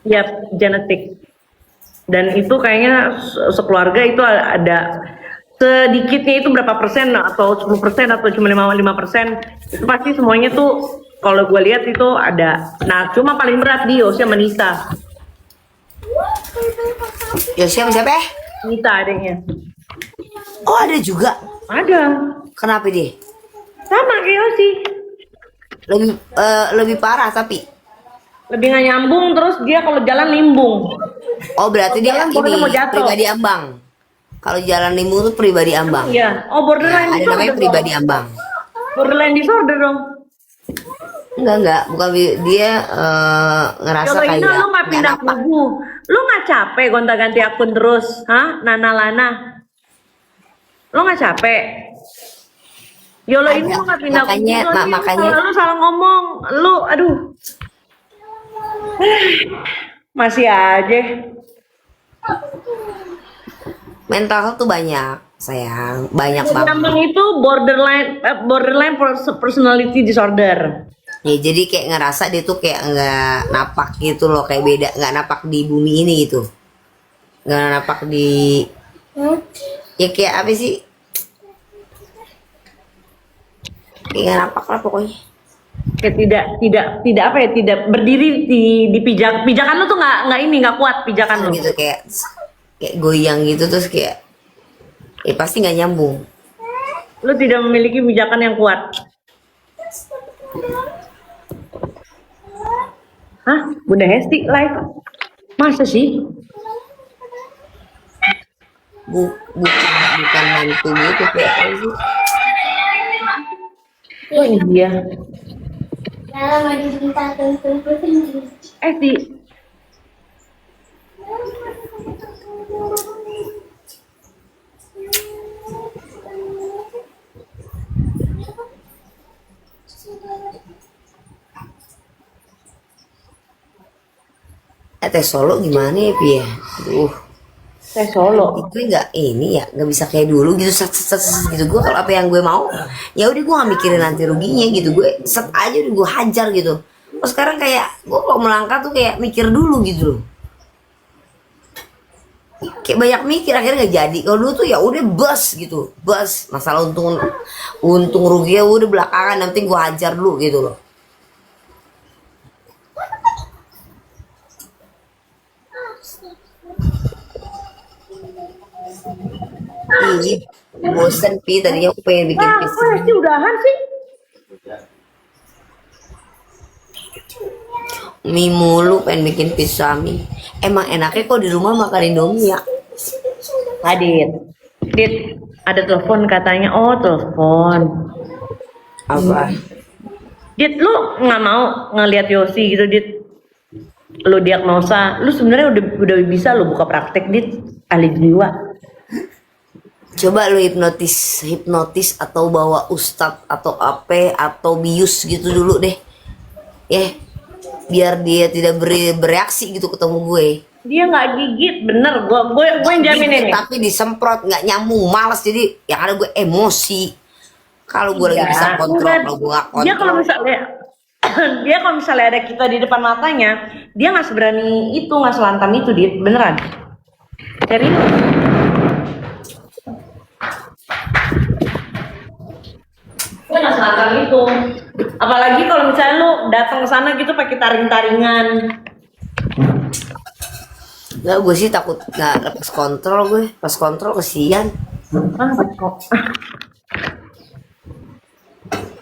B: Ya, genetik. Dan itu kayaknya sekeluarga itu ada sedikitnya itu berapa persen atau 10% atau cuma 5%. Itu pasti semuanya tuh kalau gue lihat itu ada. Nah, cuma paling berat dia Yosi sama Nita.
A: Yosi sama siapa?
B: Nita adanya.
A: Oh ada juga.
B: Ada.
A: Kenapa dia?
B: Sama kayak Yosi.
A: Lebih parah tapi.
B: Lebih nggak nyambung, terus dia kalau jalan limbung.
A: Oh berarti dia
B: Jalan
A: ini
B: pokoknya mau jatuh.
A: pribadi ambang. Kalau jalan limbung tuh pribadi ambang.
B: Iya. Oh, borderline
A: Ada
B: disorder
A: namanya
B: dong.
A: pribadi ambang.
B: Borderline disorder dong.
A: Enggak, bukan dia ngerasa
B: Coba
A: kayak
B: ini lu nggak pindah
A: napak.
B: kubu. Lu nggak capek gonta-ganti akun terus, hah? Nana Lana. Lu nggak capek? Yolo ini lu nggak pindah
A: makanya-
B: kubu. Lu
A: makanya-
B: lu salah ngomong. Lu, aduh. Masih aja.
A: Mental health tuh banyak, sayang, banyak banget.
B: Gampang itu borderline personality disorder.
A: Ya, jadi kayak ngerasa dia tuh kayak nggak napak gitu loh, kayak beda, nggak napak di bumi ini gitu. nggak napak di, ya kayak apa sih, kayak nggak napak lah pokoknya.
B: Kayak tidak apa ya, tidak berdiri di pijakan lu tuh nggak ini, nggak kuat pijakan lu.
A: Gitu kayak goyang gitu, terus kayak ya pasti nggak nyambung.
B: Lu tidak memiliki pijakan yang kuat. Hah? Bunda Hesti live? Masa sih?
A: Bukan hantu gitu kayak apa sih.
B: Oh iya.
D: Dalam ada cinta tentu.
B: Di
A: Teh Solo gimana ya Pi ya? Aduh,
B: saya Solo.
A: itu nggak ini ya, nggak bisa kayak dulu gitu set gitu. Gue kalau apa yang gue mau, ya udah gue nggak mikirin nanti ruginya gitu. Gue set aja udah gue hajar gitu. Terus sekarang kayak gue kalau melangkah tuh kayak mikir dulu gitu loh. Kayak banyak mikir akhirnya nggak jadi. Kalau dulu tuh ya udah bus gitu, bus. Masalah untung rugi ya udah belakangan, nanti gue hajar dulu gitu loh. Ih, bosen Pi, tadinya aku pengen bikin
B: Kok
A: pisang.
B: Hesti udahan sih?
A: Mie mulu, pengen bikin pizza mie. Emang enaknya kok di rumah makan Indomie ya.
B: Dit, ada telepon katanya. Oh, telepon.
A: Apa?
B: Dit, lu nggak mau ngelihat Yosi gitu, Dit? Lu diagnosa, lu sebenarnya udah bisa lu buka praktek, Dit, ahli jiwa.
A: Coba lu hipnotis atau bawa ustadz atau apa atau bius gitu dulu deh. Ya, biar dia tidak bereaksi gitu ketemu gue.
B: Dia nggak gigit, bener. Gue yang jamin ini.
A: Tapi disemprot nggak nyambung, malas, jadi yang ada gue emosi. Kalau gue lagi
B: Iya,
A: bisa kontrol,
B: enggak.
A: kalau gue nggak
B: Dia kalau
A: kontrol,
B: misalnya kalau misalnya ada kita di depan matanya, dia nggak seberani itu, nggak selantam itu, Dit, beneran. Serius. Dia nggak selantam itu. Apalagi kalau misalnya lu datang ke sana gitu pakai taring-taringan.
A: nggak, gue sih takut nggak lepas kontrol gue. Pas kontrol kesian.
B: Kok.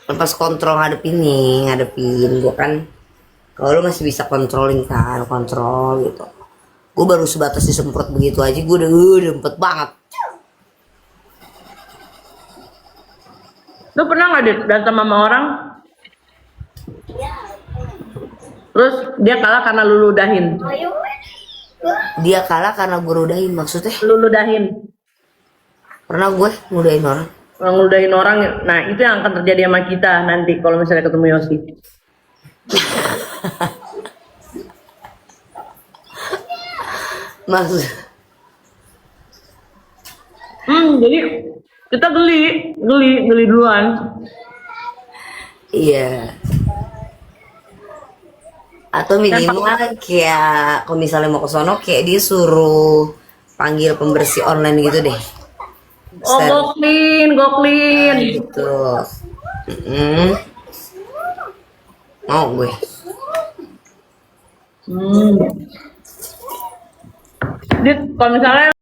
A: Lepas kontrol ngadepin gue kan. Kalau lu masih bisa kontrolin kan, kontrol gitu. Gue baru sebatas disemprot begitu aja, gue udah empet banget.
B: Lu pernah nggak, Dit, berantem sama orang? Terus dia kalah karena lu ludahin.
A: Dia kalah karena gue rudahin, maksudnya.
B: Lu ludahin.
A: Pernah gue ngudahin orang.
B: Ngeludahin orang, nah itu yang akan terjadi sama kita nanti kalau misalnya ketemu Yosi.
A: Maksud
B: Jadi kita geli duluan.
A: iya. Atau minimal kayak kalau misalnya mau ke sono kayak dia suruh panggil pembersih online gitu deh.
B: Oh, go clean.
A: Gitu. Mau gue.
B: Dit, kalau misalnya